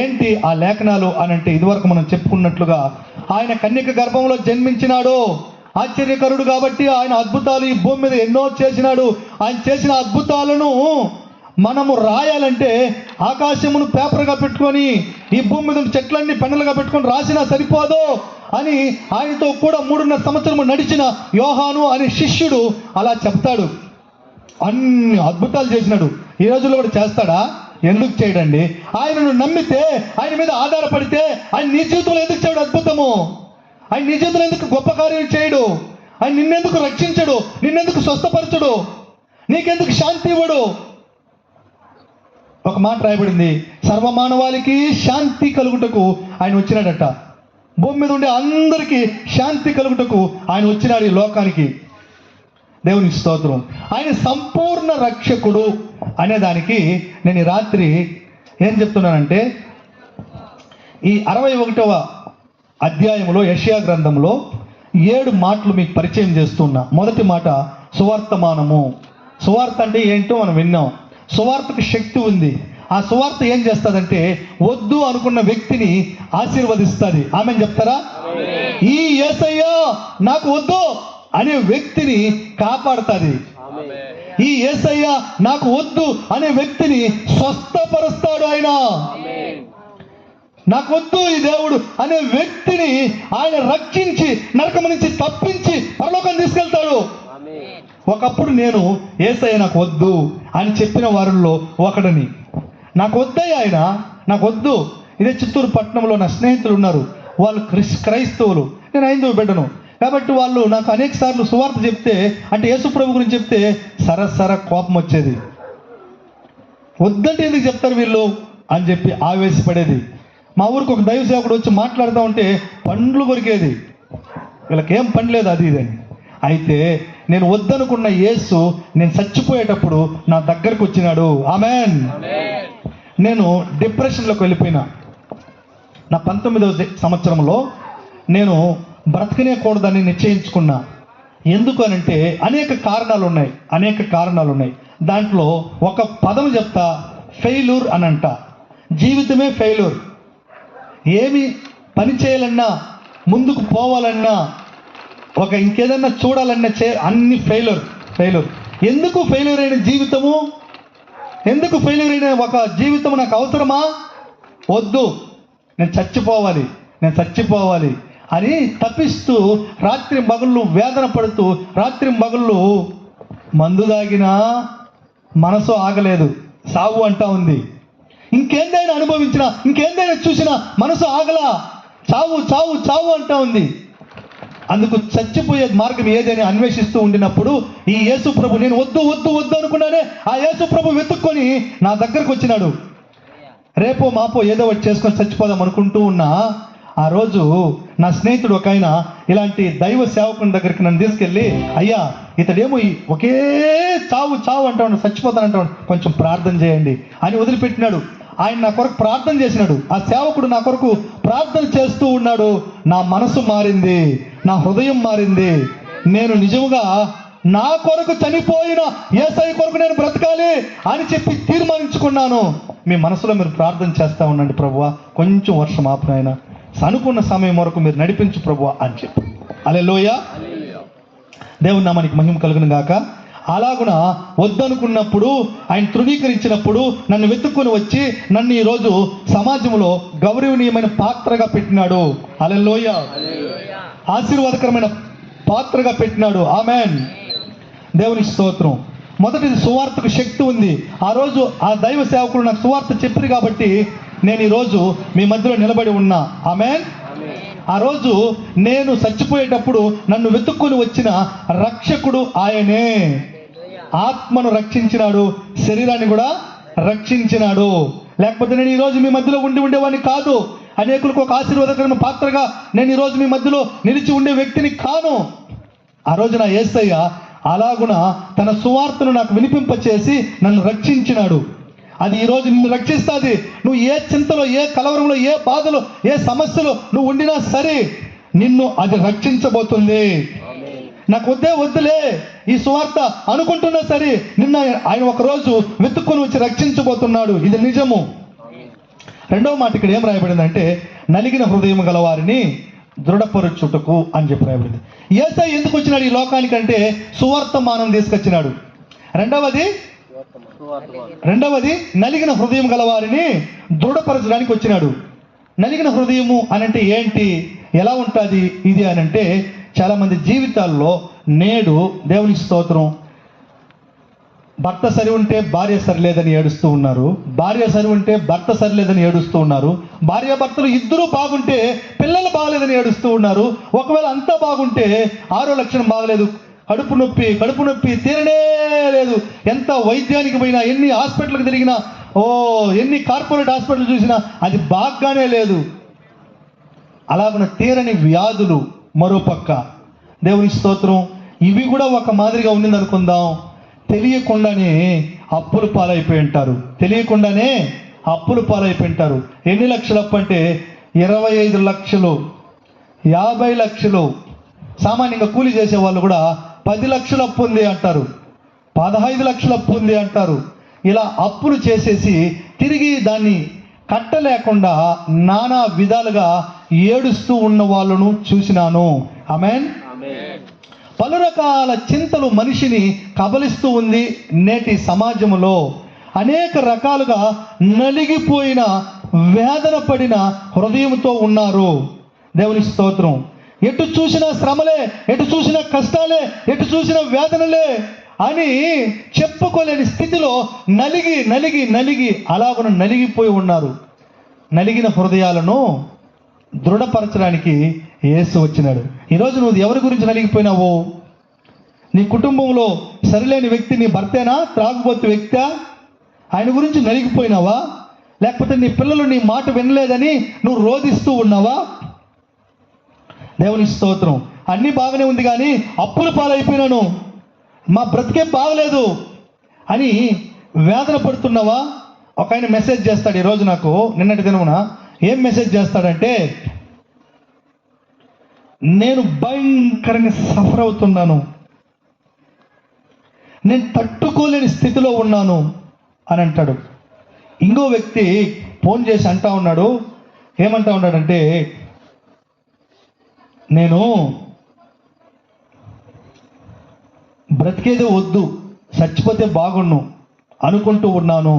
ఏంటి ఆ లేఖనాలు అనంటే, ఇదివరకు మనం చెప్పుకున్నట్లుగా ఆయన కన్యక గర్భంలో జన్మించినాడు. ఆశ్చర్యకరుడు కాబట్టి ఆయన అద్భుతాలు ఈ భూమి మీద ఎన్నో చేసినాడు. ఆయన చేసిన అద్భుతాలను మనము రాయాలంటే ఆకాశమును పేపర్గా పెట్టుకొని, ఈ భూమి మీద చెట్లన్నీ పెన్నులుగా పెట్టుకొని రాసినా సరిపోదు అని ఆయనతో కూడా 3.5 సంవత్సరము నడిచిన యోహాను అనే శిష్యుడు అలా చెప్తాడు. అన్ని అద్భుతాలు చేసినాడు. ఈ రోజుల్లో కూడా చేస్తాడా? ఎందుకు చేయడండి? ఆయనను నమ్మితే, ఆయన మీద ఆధారపడితే ఆయన నీ జీవితంలో ఎందుకు చేయడు అద్భుతము? ఆయన నీ జీవితంలో ఎందుకు గొప్ప కార్యం చేయడు? ఆయన నిన్నెందుకు రక్షించడు? నిన్నెందుకు స్వస్థపరచడు? నీకెందుకు శాంతి ఇవ్వడు? ఒక మాట రాయబడింది, సర్వమానవాళికి శాంతి కలుగుటకు ఆయన వచ్చినాడట. భూమి మీద ఉండే అందరికీ శాంతి కలుగుటకు ఆయన వచ్చినాడు ఈ లోకానికి. దేవుని స్తోత్రం. ఆయన సంపూర్ణ రక్షకుడు అనే దానికి నేను ఈ రాత్రి ఏం చెప్తున్నానంటే, ఈ 61వ అధ్యాయంలో యెషయా గ్రంథంలో 7 మాటలు మీకు పరిచయం చేస్తున్నా. మొదటి మాట సువార్తమానము. సువార్త అంటే ఏంటో మనం విన్నాం. సువార్తకు శక్తి ఉంది. ఆ సువార్త ఏం చేస్తుందంటే, వద్దు అనుకున్న వ్యక్తిని ఆశీర్వదిస్తుంది. ఆమెను చెప్తారా? ఈ యేసయ్య నాకు వద్దు అనే వ్యక్తిని కాపాడుతుంది. ఈ యేసయ్య నాకు వద్దు అనే వ్యక్తిని స్వస్థపరుస్తాడు. ఆయన నాకు వద్దు ఈ దేవుడు అనే వ్యక్తిని ఆయన రక్షించి నరకం నుంచి తప్పించి పరలోకం తీసుకెళ్తాడు. ఒకప్పుడు నేను యేసయ్య నాకు వద్దు అని చెప్పిన వారిలో ఒకడిని. నాకు వద్దయ్య ఆయన, నాకు వద్దు. ఇదే చిత్తూరు పట్టణంలో నా స్నేహితులు ఉన్నారు, వాళ్ళు క్రైస్తవులు. నేను హైందవ బిడ్డను. కాబట్టి వాళ్ళు నాకు అనేక సార్లు సువార్త చెప్తే, అంటే యేసుప్రభు గురించి చెప్తే సరసర కోపం వచ్చేది. వద్దంటే ఎందుకు చెప్తారు వీళ్ళు అని చెప్పి ఆవేశపడేది. మా ఊరికి ఒక దైవ సేవకుడు వచ్చి మాట్లాడుతూ ఉంటే పండ్లు కొరికేది, వీళ్ళకేం పని లేదు అది ఇదని. అయితే నేను వద్దనుకున్న యేసు నేను చచ్చిపోయేటప్పుడు నా దగ్గరకు వచ్చినాడు. ఆమెన్. నేను డిప్రెషన్లోకి వెళ్ళిపోయినా. నా 19వ సంవత్సరంలో నేను బ్రతకనేకూడదని నిశ్చయించుకున్నా. ఎందుకు అనంటే అనేక కారణాలు ఉన్నాయి. దాంట్లో ఒక పదం చెప్తా, ఫెయిల్యూర్ అని అంట. జీవితమే ఫెయిల్యూర్. ఏమి పని చేయాలన్నా, ముందుకు పోవాలన్నా, ఒక ఇంకేదన్నా చూడాలన్నా అన్ని ఫెయిల్యూర్. ఎందుకు ఫెయిల్యూర్ అయిన జీవితము? ఎందుకు ఫెయిల్యూర్ అయిన ఒక జీవితం నాకు అవసరమా? వద్దు, నేను చచ్చిపోవాలి అని తప్పిస్తూ రాత్రి మగుళ్ళు వేదన పడుతూ, రాత్రి మగుళ్ళు మందు దాగినా మనసు ఆగలేదు, సావు అంటా ఉంది. ఇంకేందైనా అనుభవించినా, ఇంకేందైనా చూసినా మనసు ఆగలా, చావు అంటా ఉంది. అందుకు చచ్చిపోయే మార్గం ఏదని అన్వేషిస్తూ ఉండినప్పుడు ఈ యేసు ప్రభు, నేను వద్దు అనుకున్నానే, ఆ యేసు ప్రభు వెతుక్కొని నా దగ్గరకు వచ్చినాడు. రేపో మాపో ఏదో ఒకటి చేసుకొని చచ్చిపోదాం అనుకుంటూ ఉన్నా. ఆ రోజు నా స్నేహితుడు ఒక ఆయన ఇలాంటి దైవ సేవకుని దగ్గరికి నన్ను తీసుకెళ్ళి, అయ్యా ఇతడేమో ఒకే చావు అంటాడు, చచ్చిపోతానంటాడు, కొంచెం ప్రార్థన చేయండి అని వదిలిపెట్టినాడు. ఆయన నా కొరకు ప్రార్థన చేసినాడు. ఆ సేవకుడు నా కొరకు ప్రార్థన చేస్తూ ఉన్నాడు. నా మనసు మారింది, నా హృదయం మారింది. నేను నిజంగా నా కొరకు చనిపోయిన యేసయ్య కొరకు నేను బ్రతకాలి అని చెప్పి తీర్మానించుకున్నాను. మీ మనసులో మీరు ప్రార్థన చేస్తూ ఉండండి, ప్రభువా కొంచెం వర్షం ఆపునైనా, అనుకున్న సమయం వరకు మీరు నడిపించు ప్రభువా అని చెప్పి. హల్లెలూయా. దేవుని నామానికి మహిమ కలుగును గాక. అలాగున వద్దనుకున్నప్పుడు ఆయన తృణీకరించినప్పుడు నన్ను వెతుక్కొని వచ్చి నన్ను ఈరోజు సమాజంలో గౌరవనీయమైన పాత్రగా పెట్టినాడు. హల్లెలూయా. ఆశీర్వాదకరమైన పాత్రగా పెట్టినాడు. ఆమెన్. దేవుని స్తోత్రం. మొదటిది, సువార్తకు శక్తి ఉంది. ఆ రోజు ఆ దైవ సేవకుడు నాకు సువార్త చెప్పారు కాబట్టి నేను ఈరోజు మీ మధ్యలో నిలబడి ఉన్నా. ఆమెన్. ఆ రోజు నేను చచ్చిపోయేటప్పుడు నన్ను వెతుక్కొని వచ్చిన రక్షకుడు ఆయనే. ఆత్మను రక్షించినాడు, శరీరాన్ని కూడా రక్షించినాడు. లేకపోతే నేను ఈరోజు మీ మధ్యలో ఉండేవాడిని కాదు. అనేకులకు ఒక ఆశీర్వాదకరమైన పాత్రగా నేను ఈరోజు మీ మధ్యలో నిలిచి ఉండే వ్యక్తిని కాను. ఆ రోజు నా యేసయ్య అలాగున తన సువార్తను నాకు వినిపింపచేసి నన్ను రక్షించినాడు. అది ఈరోజు నిన్ను రక్షిస్తుంది. నువ్వు ఏ చింతలో, ఏ కలవరంలో, ఏ బాధలో, ఏ సమస్యలో నువ్వు ఉండినా సరే నిన్ను అది రక్షించబోతుంది. నాకు వద్దులే ఈ సువార్త అనుకుంటున్నా సరే నిన్న ఆయన ఒకరోజు వెతుక్కొని వచ్చి రక్షించబోతున్నాడు. ఇది నిజము. రెండవ మాట ఇక్కడ ఏం రాయబడిందంటే, నలిగిన హృదయం గల వారిని దృఢపరచుటకు అని చెప్పి రాయబడింది. యేసయ్య ఎందుకు వచ్చినాడు ఈ లోకానికంటే సువార్తమానం తీసుకొచ్చినాడు. రెండవది నలిగిన హృదయం గల వారిని దృఢపరచడానికి వచ్చినాడు. నలిగిన హృదయము అనంటే ఏంటి, ఎలా ఉంటుంది ఇది అనంటే, చాలా మంది జీవితాల్లో నేడు దేవుని స్తోత్రం, భర్త సరి ఉంటే భార్య సరిలేదని ఏడుస్తూ ఉన్నారు, భార్య సరి ఉంటే భర్త సరిలేదని ఏడుస్తూ ఉన్నారు, భార్యాభర్తలు ఇద్దరూ బాగుంటే పిల్లలు బాగలేదని ఏడుస్తూ ఉన్నారు. ఒకవేళ అంతా బాగుంటే ఆరో లక్షణం బాగలేదు, కడుపు నొప్పి తీరనే లేదు. ఎంత వైద్యానికి పోయినా, ఎన్ని హాస్పిటల్కి తిరిగినా, ఎన్ని కార్పొరేట్ హాస్పిటల్ చూసినా అది బాగానే లేదు. అలాగన తీరని వ్యాధులు. మరోపక్క దేవుని స్తోత్రం, ఇవి కూడా ఒక మాదిరిగా ఉండింది అనుకుందాం. తెలియకుండానే అప్పులు పాలైపోయి ఉంటారు. ఎన్ని లక్షలు అప్పు అంటే 25 లక్షలు, 50 లక్షలు. సామాన్యంగా కూలీ చేసే వాళ్ళు కూడా 10 లక్షలు అప్పు ఉంది అంటారు, 15 లక్షలు అప్పు ఉంది అంటారు. ఇలా అప్పులు చేసేసి తిరిగి దాన్ని కట్టలేకుండా నానా విధాలుగా ఏడుస్తూ ఉన్న వాళ్ళను చూసినాను. ఆమెన్. పలు రకాల చింతలు మనిషిని కబలిస్తూ ఉంది నేటి సమాజంలో. అనేక రకాలుగా నలిగిపోయిన, వేదన పడిన హృదయంతో ఉన్నారు. దేవుని స్తోత్రం. ఎటు చూసినా శ్రమలే, ఎటు చూసినా కష్టాలే, ఎటు చూసినా వేదనలే అని చెప్పుకోలేని స్థితిలో నలిగి అలాగను నలిగిపోయి ఉన్నారు. నలిగిన హృదయాలను దృఢపరచడానికి యేసు వచ్చినాడు. ఈరోజు నువ్వు ఎవరి గురించి నలిగిపోయినావు? నీ కుటుంబంలో సరిలేని వ్యక్తి నీ భర్తేనా, త్రాగుబోతు వ్యక్తా? ఆయన గురించి నలిగిపోయినావా? లేకపోతే నీ పిల్లలు నీ మాట వినలేదని నువ్వు రోధిస్తూ ఉన్నావా? దేవుని స్తోత్రం. అన్నీ బాగానే ఉంది కానీ అప్పుల పాలైపోయినాను, మా బ్రతికేం బాగలేదు అని వేదన పడుతున్నావా? ఒక ఆయన మెసేజ్ చేస్తాడు ఈరోజు నాకు, నిన్నటి దినమున. ఏం మెసేజ్ చేస్తాడంటే, నేను భయంకరంగా సఫర్ అవుతున్నాను, నేను తట్టుకోలేని స్థితిలో ఉన్నాను అని అంటాడు. ఇంకో వ్యక్తి ఫోన్ చేసి అంటా ఉన్నాడు, ఏమంటా ఉన్నాడంటే, నేను బ్రతికేదే వద్దు, చచ్చిపోతే బాగుండు అనుకుంటూ ఉన్నాను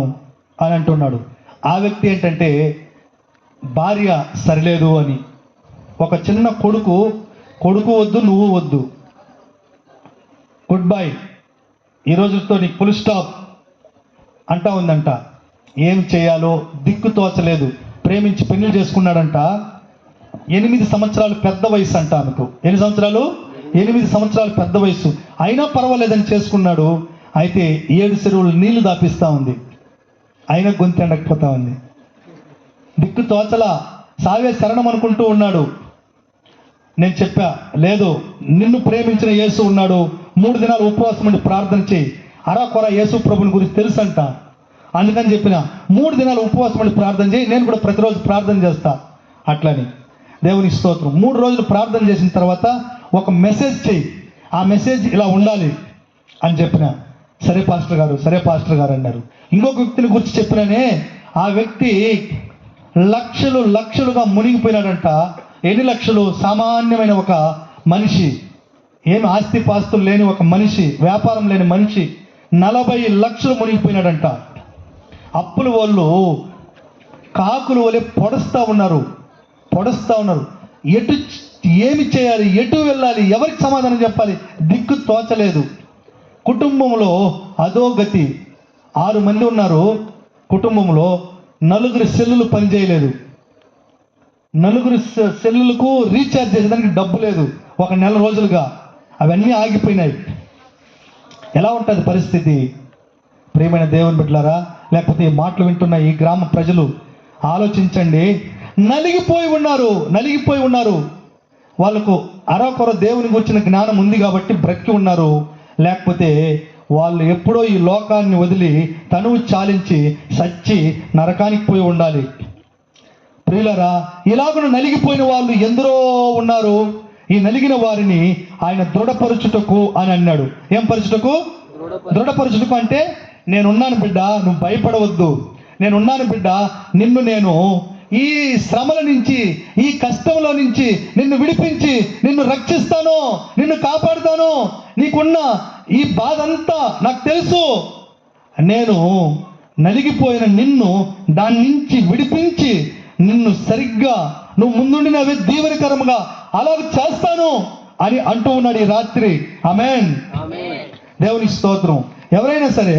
అని అంటున్నాడు. ఆ వ్యక్తి ఏంటంటే భార్య సరిలేదు అని, ఒక చిన్న కొడుకు వద్దు, నువ్వు వద్దు, గుడ్ బై, ఈ రోజుతో నీకు ఫుల్ స్టాప్ అంటా ఉందంట. ఏం చేయాలో దిక్కు తోచలేదు. ప్రేమించి పెళ్లి చేసుకున్నాడంట. 8 సంవత్సరాలు పెద్ద వయసు అంట ఆమెకు. ఎన్ని సంవత్సరాలు? 8 సంవత్సరాలు పెద్ద వయసు. అయినా పర్వాలేదని చేసుకున్నాడు. అయితే 7 చెరువులు నీళ్లు దాపిస్తూ ఉంది, అయినా గొంతు ఎండకపోతా ఉంది. దిక్కు తోచలా, సావే శరణం అనుకుంటూ ఉన్నాడు. నేను చెప్పా, లేదు, నిన్ను ప్రేమించిన యేసు ఉన్నాడు, 3 దినాలు ఉపవాసం ఉండి ప్రార్థన చేయి. అరాకొర యేసు ప్రభుని గురించి తెలుసంట, అందుకని చెప్పిన 3 దినాలు ఉపవాసం ఉండి ప్రార్థన చేయి. నేను కూడా ప్రతిరోజు ప్రార్థన చేస్తా అట్లని. దేవుని స్తోత్రం. 3 రోజులు ప్రార్థన చేసిన తర్వాత ఒక మెసేజ్ చెయ్యి, ఆ మెసేజ్ ఇలా ఉండాలి అని చెప్పిన. సరే పాస్టర్ గారు అన్నారు. ఇంకొక వ్యక్తిని గురించి చెప్పినానే, ఆ వ్యక్తి లక్షలుగా మునిగిపోయినాడంట. ఎన్ని లక్షలు? సామాన్యమైన ఒక మనిషి, ఏమి ఆస్తిపాస్తులు లేని ఒక మనిషి, వ్యాపారం లేని మనిషి 40 లక్షలు మునిగిపోయినాడంట. అప్పుల వాళ్ళు కాకులు వలె పొడుస్తూ ఉన్నారు. ఏమి చేయాలి, ఎటు వెళ్ళాలి, ఎవరికి సమాధానం చెప్పాలి, దిక్కు తోచలేదు. కుటుంబంలో అధోగతి. 6 మంది ఉన్నారు కుటుంబంలో, 4 సెల్లులు పనిచేయలేదు. 4 సెల్లులకు రీఛార్జ్ చేసేదానికి డబ్బు లేదు. 1 నెల రోజులుగా అవన్నీ ఆగిపోయినాయి. ఎలా ఉంటుంది పరిస్థితి? ప్రియమైన దేవుని బిడ్డలారా, లేకపోతే ఈ మాటలు వింటున్న ఈ గ్రామ ప్రజలు ఆలోచించండి. నలిగిపోయి ఉన్నారు. వాళ్ళకు అరకొర దేవుని గురించిన జ్ఞానం ఉంది కాబట్టి బ్రతికి ఉన్నారు. లేకపోతే వాళ్ళు ఎప్పుడో ఈ లోకాన్ని వదిలి తనువు చాలించి సచ్చి నరకానికి పోయి ఉండాలి. ప్రియులరా, ఇలాగున నలిగిపోయిన వాళ్ళు ఎందరో ఉన్నారు. ఈ నలిగిన వారిని ఆయన దృఢపరచుటకు అని అన్నాడు. ఏం పరచుటకు? దృఢపరచుటకు అంటే, నేనున్నాను బిడ్డ, నువ్వు భయపడవద్దు, నేనున్నాను బిడ్డ, నేను ఈ శ్రమల నుంచి, ఈ కష్టంలో నుంచి నిన్ను విడిపించి నిన్ను రక్షిస్తాను, నిన్ను కాపాడుతాను, నీకున్న ఈ బాధ అంతా నాకు తెలుసు, నేను నలిగిపోయిన నిన్ను దాని నుంచి విడిపించి నిన్ను సరిగ్గా నువ్వు ముందుండినవే దీవెనకరముగా అలాగ చేస్తాను అని అంటూ ఉన్నాడు ఈ రాత్రి. ఆమేన్. దేవుని స్తోత్రం. ఎవరైనా సరే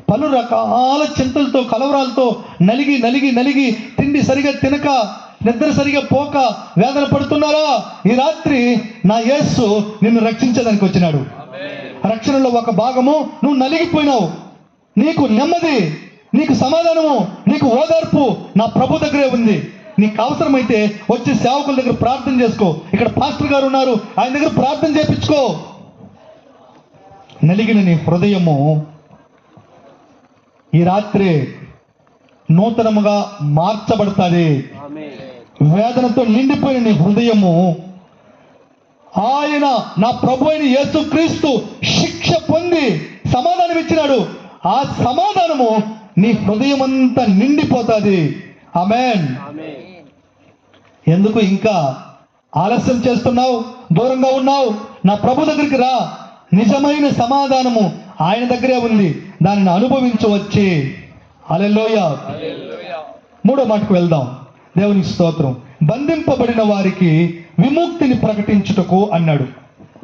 పలు రకాల చింతలతో, కలవరాలతో నలిగి తిండి సరిగా తినక, నిద్ర సరిగా పోక వేదన పడుతున్నారా? ఈ రాత్రి నా యేసు నిన్ను రక్షించడానికి వచ్చినాడు. రక్షణలో ఒక భాగము, నువ్వు నలిగిపోయినావు, నీకు నెమ్మది, నీకు సమాధానము, నీకు ఓదార్పు నా ప్రభు దగ్గరే ఉంది. నీకు అవసరమైతే వచ్చి సేవకుల దగ్గర ప్రార్థన చేసుకో. ఇక్కడ పాస్టర్ గారు ఉన్నారు, ఆయన దగ్గర ప్రార్థన చేయించుకో. నలిగిన నీ హృదయము ఈ రాత్రి నూతనముగా మార్చబడుతుంది. వేదనతో నిండిపోయిన నీ హృదయము ఆయన నా ప్రభు అయిన యేసుక్రీస్తు శిక్ష పొంది సమాధానం ఇచ్చినాడు. ఆ సమాధానము నీ హృదయం అంతా నిండిపోతుంది. ఆమేన్. ఎందుకు ఇంకా ఆలస్యం చేస్తున్నావు? దూరంగా ఉన్నావు? నా ప్రభు దగ్గరికి రా. నిజమైన సమాధానము ఆయన దగ్గరే ఉంది, దానిని అనుభవించవచ్చి. హల్లెలూయా. 3వ మాటకు వెళ్దాం. దేవునికి స్తోత్రం. బంధింపబడిన వారికి విముక్తిని ప్రకటించుటకు అన్నాడు.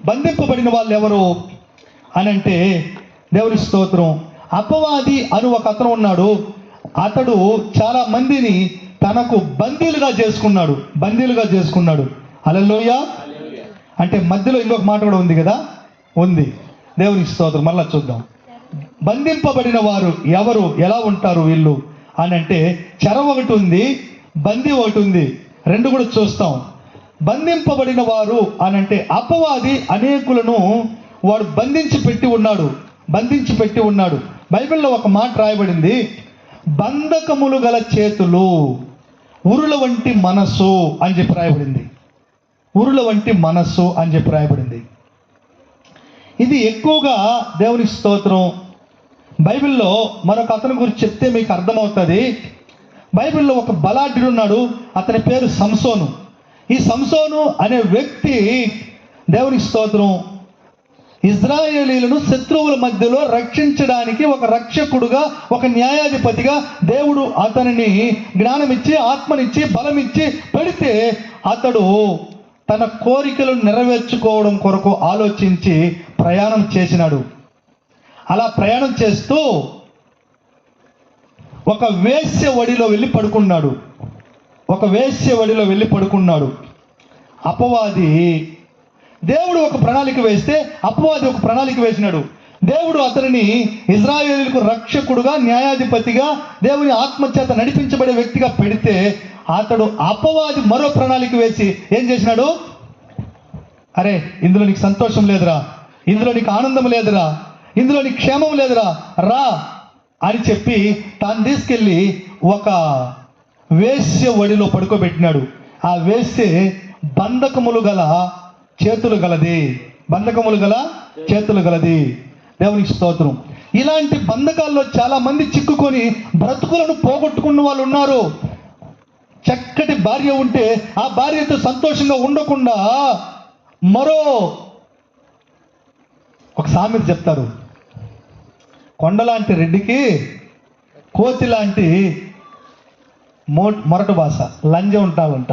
బంధింపబడిన వాళ్ళు ఎవరు అని అంటే, దేవుని స్తోత్రం, అపవాది అను ఒక అతను ఉన్నాడు. అతడు చాలా మందిని తనకు బందీలుగా చేసుకున్నాడు. హల్లెలూయా. అంటే మధ్యలో ఇంకొక మాట కూడా ఉంది కదా, ఉంది. దేవునికి స్తోత్రం. మళ్ళా చూద్దాం. బంధింపబడిన వారు ఎవరు, ఎలా ఉంటారు వీళ్ళు అని అంటే, చెర ఒకటి ఉంది, బందీ ఒకటి ఉంది. రెండు కూడా చూస్తాం. బంధింపబడిన వారు అని అంటే అపవాది అనేకులను వాడు బంధించి పెట్టి ఉన్నాడు. బైబిల్లో ఒక మాట రాయబడింది, బంధకములు గల చేతులు, ఉరుల వంటి మనస్సు అని చెప్పి రాయబడింది. ఉరుల వంటి మనస్సు అని చెప్పి రాయబడింది. ఇది ఎక్కువగా దేవుని స్తోత్రం బైబిల్లో మరొక అతని గురించి చెప్తే మీకు అర్థమవుతుంది. బైబిల్లో ఒక బలాఢ్యుడు ఉన్నాడు, అతని పేరు సంసోను. ఈ సంసోను అనే వ్యక్తి దేవుని స్తోత్రం ఇజ్రాయేలీలను శత్రువుల మధ్యలో రక్షించడానికి ఒక రక్షకుడుగా, ఒక న్యాయాధిపతిగా దేవుడు అతనిని జ్ఞానమిచ్చి, ఆత్మనిచ్చి, బలమిచ్చి పెడితే అతడు తన కోరికలను నెరవేర్చుకోవడం కొరకు ఆలోచించి ప్రయాణం చేసినాడు. అలా ప్రయాణం చేస్తూ ఒక వేశ్య వడిలో వెళ్ళి పడుకున్నాడు. అపవాది, దేవుడు ఒక ప్రణాళిక వేస్తే అపవాది ఒక ప్రణాళిక వేసినాడు. దేవుడు అతనిని ఇజ్రాయేలుకు రక్షకుడుగా, న్యాయాధిపతిగా, దేవుని ఆత్మచేత నడిపించబడే వ్యక్తిగా పెడితే అపవాది మరో ప్రణాళిక వేసి ఏం చేసినాడు, అరే ఇందులో నీకు సంతోషం లేదురా, ఇందులో నీకు ఆనందం లేదురా, ఇందులో నీకు క్షేమం లేదురా, రా అని చెప్పి తాను తీసుకెళ్ళి ఒక వేశ్య వడిలో పడుకోబెట్టినాడు. ఆ వేశ్య బంధకములు గల చేతులు గలది. దేవునికి స్తోత్రం. ఇలాంటి బంధకాల్లో చాలా మంది చిక్కుకొని బ్రతుకులను పోగొట్టుకున్న వాళ్ళు ఉన్నారు. చక్కటి భార్య ఉంటే ఆ భార్యతో సంతోషంగా ఉండకుండా మరో ఒక సామెత చెప్తారు, కొండలాంటి రెడ్డికి కోతి లాంటి మొరటు భాష, లంజం ఉండాలంట.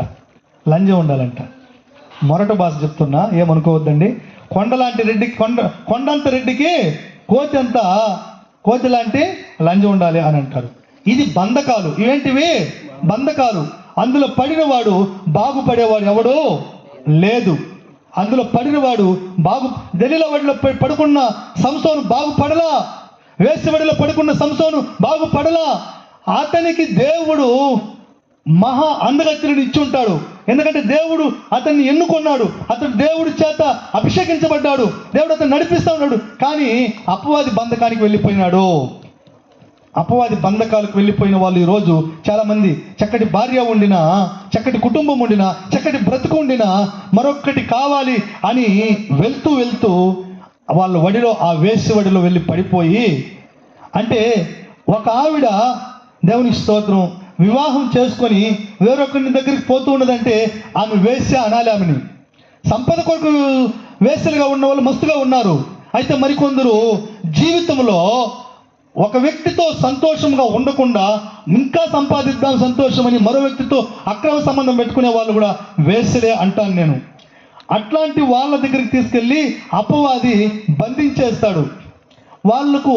మొరటు భాష చెప్తున్నా, ఏమనుకోవద్దండి. కొండలాంటి రెడ్డికి కొండంత రెడ్డికి కోతి లాంటి లంజం ఉండాలి అని అంటారు. ఇది బంధకాలు. ఇవేంటివి? బంధకాలు. అందులో పడినవాడు బాగుపడేవాడు ఎవడు లేదు. అందులో పడినవాడు దెలీలా వడిలో పడుకున్న సంసోను బాగుపడలా, వేశ్యవడిలో పడుకున్న సంసోను బాగుపడలా. అతనికి దేవుడు మహా అందగత్తులను ఇచ్చి ఉంటాడు. ఎందుకంటే దేవుడు అతన్ని ఎన్నుకున్నాడు, అతను దేవుడి చేత అభిషేకించబడ్డాడు, దేవుడు అతను నడిపిస్తూ ఉన్నాడు. కానీ అపవాది బంధకానికి వెళ్ళిపోయినాడు. అపవాది బంధకాలకు వెళ్ళిపోయిన వాళ్ళు ఈరోజు చాలామంది చక్కటి భార్య ఉండినా, చక్కటి కుటుంబం ఉండినా, చక్కటి బ్రతుకు ఉండినా మరొక్కటి కావాలి అని వెళ్తూ వాళ్ళ వడిలో, ఆ వేశ్య వడిలో వెళ్ళి పడిపోయి, అంటే ఒక ఆవిడ దేవుని స్తోత్రం వివాహం చేసుకొని వేరొకరిని దగ్గరికి పోతూ ఉన్నదంటే ఆమె వేశ్య అనాలి. ఆమెని సంపద కొరకు వేశ్యలుగా ఉన్న వాళ్ళు మస్తుగా ఉన్నారు. అయితే మరికొందరు జీవితంలో ఒక వ్యక్తితో సంతోషంగా ఉండకుండా ఇంకా సంపాదిద్దాం సంతోషమని మరో వ్యక్తితో అక్రమ సంబంధం పెట్టుకునే వాళ్ళు కూడా వేశ్యలే అంటాను నేను. అట్లాంటి వాళ్ళ దగ్గరికి తీసుకెళ్ళి అపవాది బంధించేస్తాడు. వాళ్లకు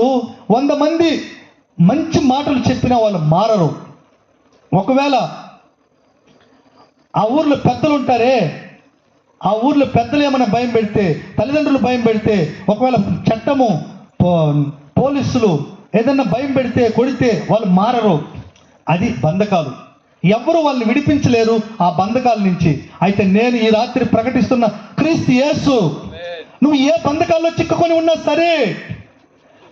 100 మంది మంచి మాటలు చెప్పినా వాళ్ళు మారరు. ఒకవేళ ఆ ఊర్లో పెద్దలు ఉంటారే, ఆ ఊర్లో పెద్దలు ఏమైనా భయం పెడితే, తల్లిదండ్రులు భయం పెడితే, ఒకవేళ చట్టము, పోలీసులు ఏదన్నా భయం పెడితే, కొడితే వాళ్ళు మారరు. అది బంధకాలు. ఎవరు వాళ్ళని విడిపించలేరు ఆ బంధకాల నుంచి. అయితే నేను ఈ రాత్రి ప్రకటిస్తున్న క్రీస్తు యేసు, నువ్వు ఏ బంధకాల్లో చిక్కుకొని ఉన్నా సరే,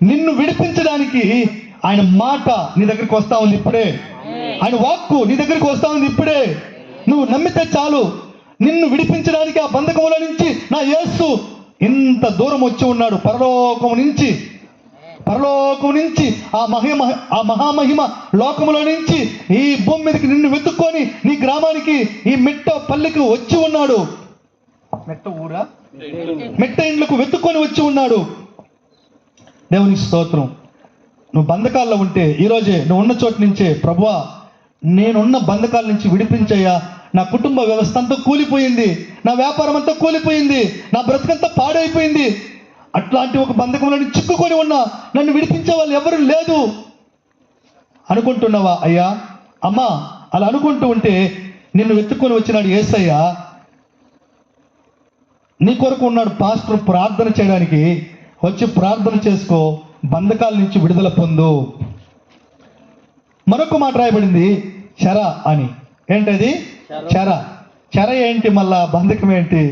నిన్ను విడిపించడానికి ఆయన మాట నీ దగ్గరికి వస్తా ఉంది ఇప్పుడే. ఆయన వాక్కు నీ దగ్గరికి వస్తా ఉంది ఇప్పుడే. నువ్వు నమ్మితే చాలు, నిన్ను విడిపించడానికి ఆ బంధకముల నుంచి నా యేసు ఇంత దూరం వచ్చి ఉన్నాడు. పరలోకం నుంచి ఆ మహామహిమ లోకములో నుంచి ఈ భూమి మీదకి నిన్ను వెతుక్కొని నీ గ్రామానికి, ఈ మెట్ట పల్లికి వచ్చి ఉన్నాడు. మెట్ట ఇండ్లకు వెతుక్కొని వచ్చి ఉన్నాడు. దేవుని స్తోత్రం. నువ్వు బంధకాల్లో ఉంటే ఈరోజే నువ్వు ఉన్న చోటు నుంచే, ప్రభువా నేనున్న బంధకాల నుంచి విడిపించయ్యా, నా కుటుంబ వ్యవస్థ అంతా కూలిపోయింది, నా వ్యాపారం అంతా కూలిపోయింది, నా బ్రతుకంతా పాడైపోయింది, అట్లాంటి ఒక బంధకంలో చిక్కుకొని ఉన్నా, నన్ను విడిపించే వాళ్ళు ఎవరు లేదు అనుకుంటున్నావా? అయ్యా, అమ్మా, అలా అనుకుంటూ ఉంటే నిన్ను వెతుక్కొని వచ్చినాడు యేసయ్య. నీ కొరకు ఉన్నాడు పాస్టర్ ప్రార్థన చేయడానికి, వచ్చి ప్రార్థన చేసుకో, బంధకాల నుంచి విడుదల పొందు. మరొక మాట రాయబడింది చెర అని. ఏంటది? చెర. చెర ఏంటి? మళ్ళా బంధకం ఏంటి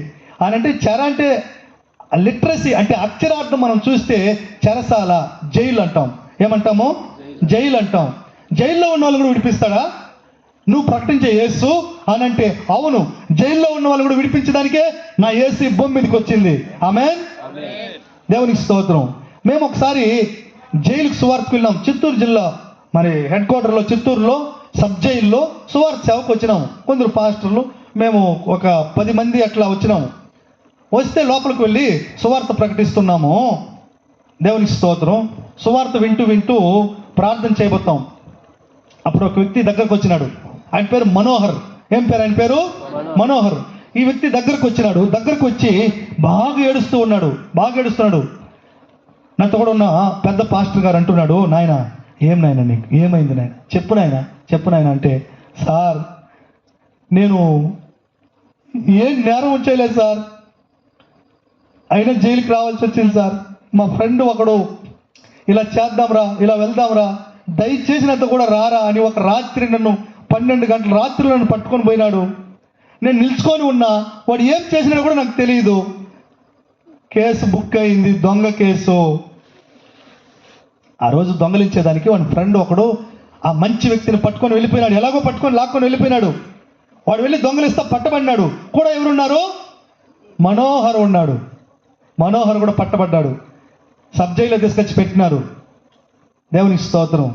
అని అంటే, చెర అంటే లిటరసీ అంటే అక్షరార్థం మనం చూస్తే చెరసాల, జైలు అంటాం. ఏమంటాము? జైలు అంటాం. జైల్లో ఉన్న వాళ్ళు కూడా విడిపిస్తాడా? నువ్వు ప్రకటించే యేసు అని అంటే, అవును, జైల్లో ఉన్న వాళ్ళు కూడా విడిపించడానికే నా యేసు ఈ భూమి మీదకి వచ్చింది. ఆమేన్. దేవునికి స్తోత్రం. మేము ఒకసారి జైలుకి సువార్తకు వెళ్ళాం. చిత్తూరు జిల్లా మరి హెడ్ క్వార్టర్లో, చిత్తూరులో సబ్ జైల్లో సువార్త సేవకు వచ్చినాము. కొందరు పాస్టర్లు, మేము ఒక 10 మంది అట్లా వచ్చినాము. వస్తే లోపలికి వెళ్ళి సువార్త ప్రకటిస్తున్నాము. దేవునికి స్తోత్రం. సువార్త వింటూ ప్రార్థన చేయబోతాం. అప్పుడు ఒక వ్యక్తి దగ్గరకు వచ్చినాడు. ఆయన పేరు మనోహర్. ఏం పేరు ఆయన పేరు? మనోహర్. ఈ వ్యక్తి దగ్గరకు వచ్చినాడు. దగ్గరకు వచ్చి బాగా ఏడుస్తున్నాడు. నాతో కూడా ఉన్న పెద్ద పాస్టర్ గారు అంటున్నాడు, నాయన ఏం నాయన నీకు ఏమైంది నాయన, చెప్పు నాయన అంటే, సార్ నేను ఏం నేరం చేయలేదు సార్, అయినా జైలుకి రావాల్సి వచ్చింది సార్. మా ఫ్రెండ్ ఒకడు ఇలా చేద్దాంరా, ఇలా వెళ్దాంరా, దయచేసి నాతో కూడా రారా అని ఒక రాత్రి నన్ను 12 గంటల రాత్రి నన్ను పట్టుకొని పోయినాడు. నేను నిల్చుకొని ఉన్నా, వాడు ఏం చేసినాడో కూడా నాకు తెలియదు. కేసు బుక్ అయింది, దొంగ కేసు. ఆ రోజు దొంగలించేదానికి వాడి ఫ్రెండ్ ఒకడు ఆ మంచి వ్యక్తిని పట్టుకొని వెళ్ళిపోయినాడు. ఎలాగో పట్టుకొని లాక్కొని వెళ్ళిపోయినాడు. వాడు వెళ్ళి దొంగలిస్తా పట్టబడినాడు. కూడా ఎవరున్నారు? మనోహర్ ఉన్నాడు. మనోహర్ కూడా పట్టబడ్డాడు. సబ్ జైల్లో తీసుకొచ్చి పెట్టినారు. దేవునికి స్తోత్రం.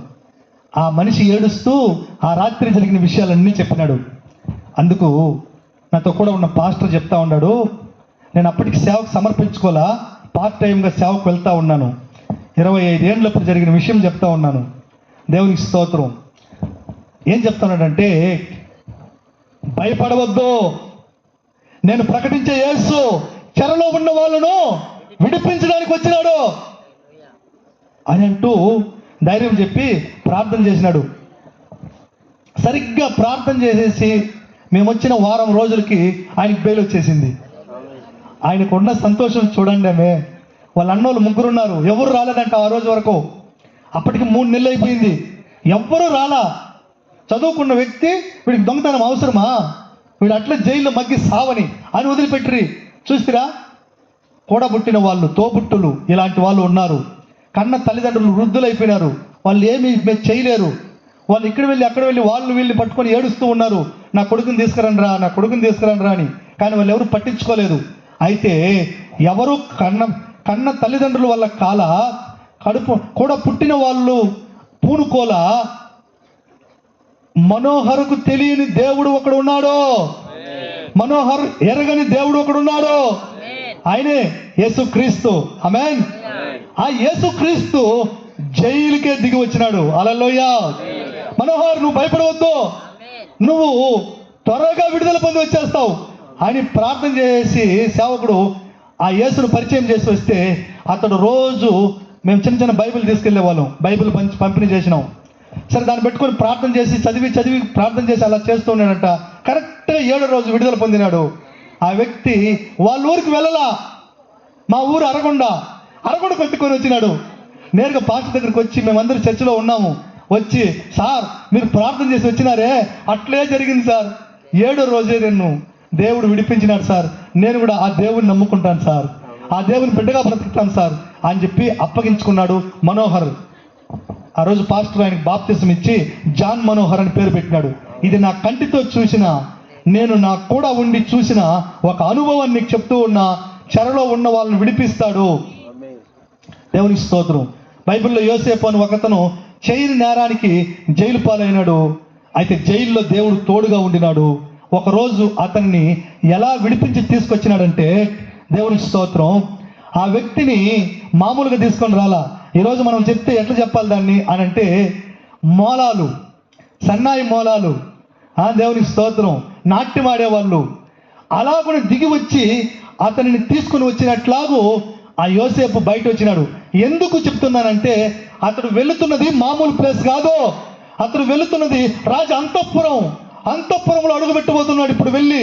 ఆ మనిషి ఏడుస్తూ ఆ రాత్రి జరిగిన విషయాలన్నీ చెప్పినాడు. అందుకు నాతో కూడా ఉన్న పాస్టర్ చెప్తా ఉన్నాడు, నేను అప్పటికి సేవకు సమర్పించుకోవాలా, పార్ట్ టైంగా సేవకు వెళ్తా ఉన్నాను. 25 ఏళ్ళప్పుడు జరిగిన విషయం చెప్తా ఉన్నాను. దేవునికి స్తోత్రం. ఏం చెప్తున్నాడంటే, భయపడవద్దు, నేను ప్రకటించే యేసు చెరలో ఉన్న వాళ్ళను విడిపించడానికి వచ్చినాడు అని అంటూ ధైర్యం చెప్పి ప్రార్థన చేసినాడు. సరిగ్గా ప్రార్థన చేసేసి మేము వచ్చిన వారం రోజులకి ఆయనకు బెయిల్ వచ్చేసింది. ఆయనకున్న సంతోషం చూడండి. ఆమె వాళ్ళ అన్నోళ్ళు 3 ఉన్నారు. ఎవరు రాలేదంట ఆ రోజు వరకు. అప్పటికి 3 నెలలు అయిపోయింది. ఎవ్వరూ రాలా. చదువుకున్న వ్యక్తి, వీడికి దొంగతనం అవసరమా, వీడు అట్లా జైల్లో మగ్గి సావని అని వదిలిపెట్టిరి. చూసిరా, కూడబుట్టిన వాళ్ళు, తోబుట్టులు ఇలాంటి వాళ్ళు ఉన్నారు. కన్న తల్లిదండ్రులు వృద్ధులైపోయినారు. వాళ్ళు ఏమీ చేయలేరు. వాళ్ళు ఇక్కడ వెళ్ళి అక్కడ వెళ్ళి వాళ్ళు వీళ్ళని పట్టుకొని ఏడుస్తూ ఉన్నారు, నా కొడుకుని తీసుకురండిరా అని. కానీ వాళ్ళు ఎవరు పట్టించుకోలేదు. అయితే ఎవరు కన్న తల్లిదండ్రులు వాళ్ళ కడుపు కూడా పుట్టిన వాళ్ళు పూనుకోలా. మనోహర్కు తెలియని దేవుడు ఒకడు ఉన్నాడు. మనోహర్ ఎరగని దేవుడు ఒకడు ఉన్నాడు. ఆయనే యేసుక్రీస్తు. ఆమేన్. ఆ యేసుక్రీస్తు జైలుకే దిగి వచ్చినాడు. హల్లెలూయా. మనోహర్, నువ్వు భయపడవద్దు, నువ్వు త్వరగా విడుదల పొంది వచ్చేస్తావు అని ప్రార్థన చేసి సేవకుడు ఆ యేసును పరిచయం చేసి వస్తే, అతడు రోజు మేము చిన్న బైబిల్ తీసుకెళ్లే వాళ్ళం. బైబిల్ పంపిణీ చేసినాం. సరే, దాన్ని పెట్టుకొని ప్రార్థన చేసి చదివి ప్రార్థన చేసి అలా చేస్తూ ఉన్నాడంట. కరెక్ట్గా 7వ రోజు విడుదల పొందినాడు. ఆ వ్యక్తి వాళ్ళ ఊరికి వెళ్ళలా. మా ఊరు అరగొండ కొట్టుకొని వచ్చినాడు. నేరుగా పాస్టర్ దగ్గరికి వచ్చి, మేమందరూ చర్చిలో ఉన్నాము, వచ్చి, సార్ మీరు ప్రార్థన చేసి వచ్చినారే, అట్లే జరిగింది సార్, 7వ రోజే నన్ను దేవుడు విడిపించినాడు సార్, నేను కూడా ఆ దేవుడిని నమ్ముకుంటాను సార్, ఆ దేవుని బిడ్డగా బ్రతుకుతాను సార్ అని చెప్పి అప్పగించుకున్నాడు మనోహర్. ఆ రోజు పాస్టర్ ఆయనకు బాప్తిసం ఇచ్చి జాన్ మనోహర్ అని పేరు పెట్టినాడు. ఇది నా కంటితో చూసిన, నేను నా కూడా ఉండి చూసిన ఒక అనుభవాన్ని నీకు చెప్తూ ఉన్నా. చెరలో ఉన్న వాళ్ళని విడిపిస్తాడు. దేవునికి స్తోత్రం. బైబిల్లో యోసేపు అని ఒకతను చేయని నేరానికి జైలు పాలైనాడు. అయితే జైల్లో దేవుడు తోడుగా ఉండినాడు. ఒకరోజు అతన్ని ఎలా విడిపించి తీసుకొచ్చినాడంటే, దేవునికి స్తోత్రం, ఆ వ్యక్తిని మామూలుగా తీసుకొని రాలా. ఈరోజు మనం చెప్తే ఎట్లా చెప్పాలి దాన్ని అని అంటే, మోలాలు, సన్నాయి మోలాలు, దేవునికి స్తోత్రం, నాట్యం ఆడేవాళ్ళు అలా కూడా దిగి వచ్చి అతనిని తీసుకుని వచ్చినట్లాగూ ఆ యోసేపు బయట వచ్చినాడు. ఎందుకు చెప్తున్నానంటే, అతడు వెళుతున్నది మామూలు ప్లేస్ కాదు. అతడు వెళుతున్నది రాజ అంతఃపురంలో అడుగు పెట్టబోతున్నాడు ఇప్పుడు వెళ్ళి.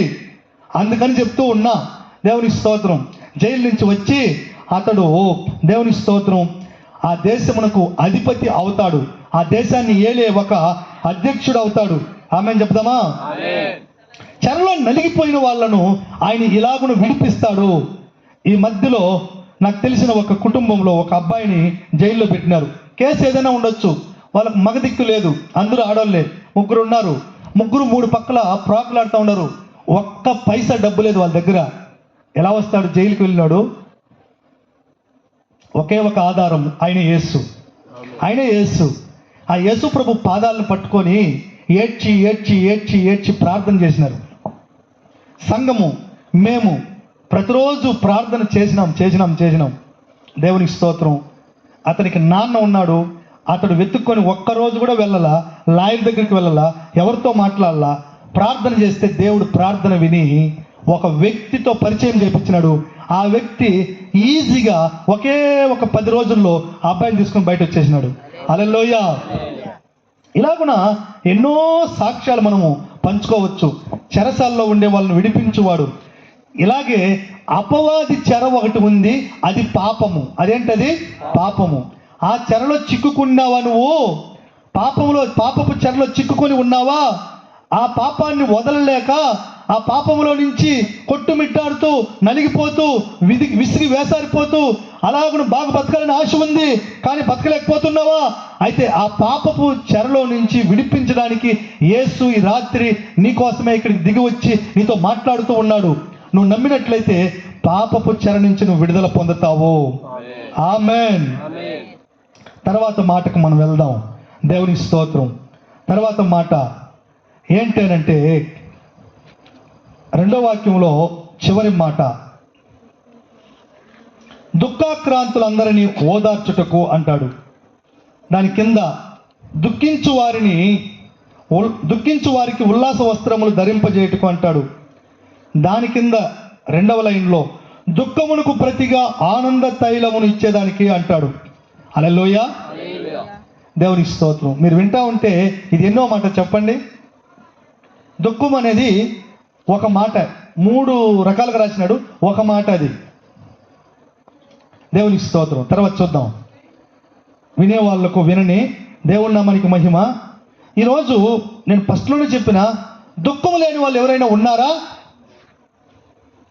అందుకని చెప్తూ ఉన్నా, దేవుని స్తోత్రం, జైలు నుంచి వచ్చి అతడు దేవుని స్తోత్రం ఆ దేశమునకు అధిపతి అవుతాడు, ఆ దేశాన్ని ఏలే ఒక అధ్యక్షుడు అవుతాడు. ఆమేన్ చెప్దామా? చెరలో నలిగిపోయిన వాళ్ళను ఆయన ఇలాగును విడిపిస్తాడు. ఈ మధ్యలో నాకు తెలిసిన ఒక కుటుంబంలో ఒక అబ్బాయిని జైల్లో పెట్టినారు. కేసు ఏదైనా ఉండొచ్చు, వాళ్ళకు మగ దిక్కు లేదు, అందరూ ఆడవాళ్ళే, ముగ్గురు ఉన్నారు. ముగ్గురు 3 పక్కల ప్రాకులాడుతూ ఉన్నారు. ఒక్క పైసా డబ్బు లేదు వాళ్ళ దగ్గర. ఎలా వస్తాడు? జైలుకి వెళ్ళినాడు. ఒకే ఒక ఆధారం, ఆయన యేసు. ఆయన యేసు. ఆ యేసు ప్రభు పాదాలను పట్టుకొని ఏడ్చి ఏడ్చి ఏడ్చి ఏడ్చి ప్రార్థన చేసినారు. సంఘము మేము ప్రతిరోజు ప్రార్థన చేసినాం. దేవునికి స్తోత్రం. అతనికి నాన్న ఉన్నాడు. అతడు వెతుక్కొని ఒక్కరోజు కూడా వెళ్ళాలా, లాయర్ దగ్గరికి వెళ్ళాలా, ఎవరితో మాట్లాడాలా, ప్రార్థన చేస్తే దేవుడు ప్రార్థన విని ఒక వ్యక్తితో పరిచయం చేయించినాడు. ఆ వ్యక్తి ఈజీగా ఒకే ఒక 10 రోజుల్లో ఆ అబ్బాయిని తీసుకొని బయట వచ్చేసినాడు. హల్లెలూయా. ఇలాగున ఎన్నో సాక్ష్యాలు మనము పంచుకోవచ్చు. చెరసాల్లో ఉండే వాళ్ళని విడిపించువాడు. ఇలాగే అపవాది చెర ఒకటి ఉంది, అది పాపము. అదేంటది? పాపము. ఆ చెరలో చిక్కుకున్నావా నువ్వు? పాపపు చెరలో చిక్కుకొని ఉన్నావా? ఆ పాపాన్ని వదలలేక ఆ పాపములో నుంచి కొట్టుమిట్టాడుతూ నలిగిపోతూ విసిగి వేసారిపోతూ అలాగను బాగా బతకాలని ఆశ ఉంది, కానీ బతకలేకపోతున్నావా? అయితే ఆ పాపపు చెరలో నుంచి విడిపించడానికి యేసు ఈ రాత్రి నీకోసమే ఇక్కడికి దిగి వచ్చి నీతో మాట్లాడుతూ ఉన్నాడు. నువ్వు నమ్మినట్లయితే పాపపు చెర నుంచి నువ్వు విడుదల పొందుతావు. ఆమేన్. తర్వాత మాటకు మనం వెళ్దాం. దేవుని స్తోత్రం. తర్వాత మాట ఏంటనంటే 2వ వాక్యంలో చివరి మాట, దుఃఖాక్రాంతులందరినీ ఓదార్చుటకు అంటాడు. దాని కింద దుఃఖించు వారికి ఉల్లాస వస్త్రములు ధరింపజేయటకు అంటాడు. దాని కింద 2వ లైన్లో దుఃఖమునకు ప్రతిగా ఆనంద తైలమును ఇచ్చేదానికి అంటాడు. హల్లెలూయా. దేవుని స్తోత్రం. మీరు వింటా ఉంటే ఇది ఎన్నో మాట చెప్పండి. దుఃఖం అనేది ఒక మాట, 3 రకాలుగా రాసినాడు. ఒక మాట అది. దేవుని స్తోత్రం. తర్వాత చూద్దాం. వినేవాళ్లకు వినని, దేవుని నామానికి మహిమ. ఈరోజు నేను ఫస్ట్లోనే చెప్పిన దుఃఖం లేని వాళ్ళు ఎవరైనా ఉన్నారా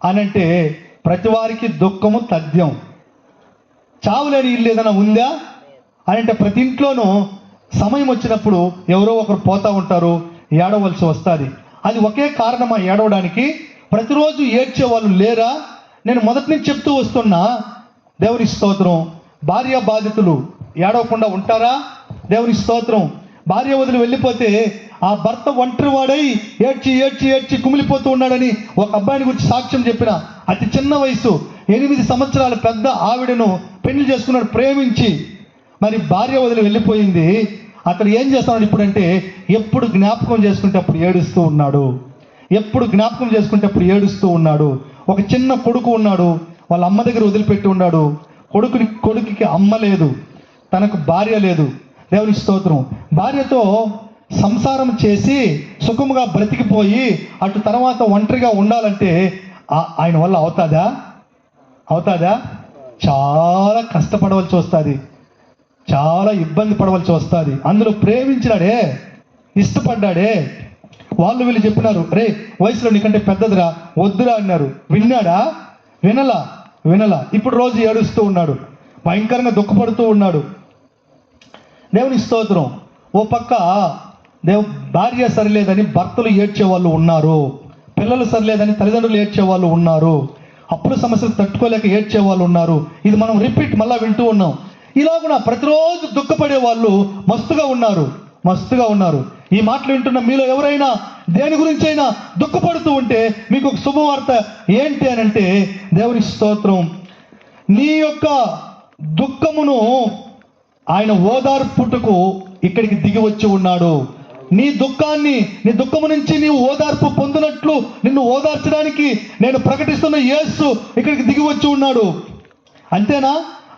అనంటే ప్రతి వారికి దుఃఖము తథ్యం. చావు లేని ఇల్లు ఏదైనా ఉందా అనంటే ప్రతి ఇంట్లోనూ సమయం వచ్చినప్పుడు ఎవరో ఒకరు పోతా ఉంటారు, ఏడవలసి వస్తుంది. అది ఒకే కారణమా ఏడవడానికి? ప్రతిరోజు ఏడ్చే వాళ్ళు లేరా? నేను మొదటి నుంచి చెప్తూ వస్తున్నా. దేవుని స్తోత్రం. భార్య బాధితులు ఏడవకుండా ఉంటారా? దేవుని స్తోత్రం. భార్య వదిలి వెళ్ళిపోతే ఆ భర్త ఒంటరి వాడై ఏడ్చి ఏడ్చి ఏడ్చి కుమిలిపోతూ ఉన్నాడని ఒక అబ్బాయిని గురించి సాక్ష్యం చెప్పిన. అతి చిన్న వయసు, 8 సంవత్సరాల పెద్ద ఆవిడను పెళ్లి చేసుకున్నాడు ప్రేమించి. మరి భార్య వదిలి వెళ్ళిపోయింది. అతడు ఏం చేస్తున్నాడు ఇప్పుడంటే ఎప్పుడు జ్ఞాపకం చేసుకుంటే అప్పుడు ఏడుస్తూ ఉన్నాడు. ఏడుస్తూ ఉన్నాడు. ఒక చిన్న కొడుకు ఉన్నాడు, వాళ్ళ అమ్మ దగ్గర వదిలిపెట్టి ఉన్నాడు. కొడుకుకి అమ్మ లేదు, తనకు భార్య లేదు. దేవుని స్తోత్రం. భార్యతో సంసారం చేసి సుఖముగా బ్రతికిపోయి అటు తర్వాత ఒంటరిగా ఉండాలంటే ఆయన వల్ల అవుతాదా? చాలా కష్టపడవలసి వస్తుంది, చాలా ఇబ్బంది పడవలసి వస్తుంది. అందులో ప్రేమించినాడే, ఇష్టపడ్డాడే. వాళ్ళు వీళ్ళు చెప్పినారు, రే వయసులో నీకంటే పెద్దదిరా, వద్దురా అన్నారు. విన్నాడా? వినలా. ఇప్పుడు రోజు ఏడుస్తూ ఉన్నాడు, భయంకరంగా దుఃఖపడుతూ ఉన్నాడు. దేవుని స్తోత్రం. ఓ పక్క భార్య సరిలేదని భర్తలు ఏడ్చే వాళ్ళు ఉన్నారు, పిల్లలు సరిలేదని తల్లిదండ్రులు ఏడ్చే వాళ్ళు ఉన్నారు, అప్పుల సమస్యలు తట్టుకోలేక ఏడ్చే వాళ్ళు ఉన్నారు. ఇది మనం మళ్ళా వింటూ ఉన్నాం. ఇలాగున ప్రతిరోజు దుఃఖపడే వాళ్ళు మస్తుగా ఉన్నారు. ఈ మాటలు వింటున్న మీలో ఎవరైనా దేని గురించి అయినా దుఃఖపడుతూ ఉంటే మీకు ఒక శుభవార్త ఏంటి అనంటే, దేవుని స్తోత్రం, నీ యొక్క దుఃఖమును ఆయన ఓదార్పుటకు ఇక్కడికి దిగి వచ్చి ఉన్నాడు. నీ దుఃఖము నుంచి నీవు ఓదార్పు పొందినట్లు నిన్ను ఓదార్చడానికి నేను ప్రకటిస్తున్న యేసు ఇక్కడికి దిగి వచ్చి ఉన్నాడు. అంతేనా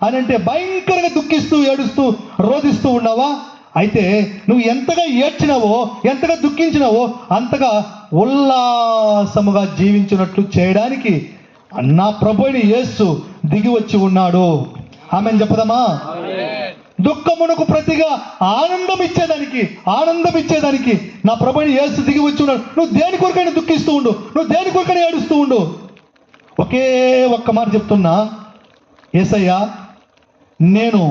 అని అంటే భయంకరంగా దుఃఖిస్తూ ఏడుస్తూ రోధిస్తూ ఉన్నావా? అయితే నువ్వు ఎంతగా ఏడ్చినావో, ఎంతగా దుఃఖించినావో అంతగా ఉల్లాసముగా జీవించినట్లు చేయడానికి నా ప్రభువైన యేసు దిగి వచ్చి ఉన్నాడు. ఆమెను చెప్పదమ్మా. దుఃఖమునకు ప్రతిగా ఆనందం ఇచ్చేదానికి నా ప్రభువైన యేసు దిగి వచ్చి ఉన్నాడు. నువ్వు దేని కొరకైనా దుఃఖిస్తూ ఉండు, నువ్వు దేని కొరకైనా ఏడుస్తూ ఉండు. ఒకే ఒక్క మాట చెప్తున్నా, యేసయ్యా నేను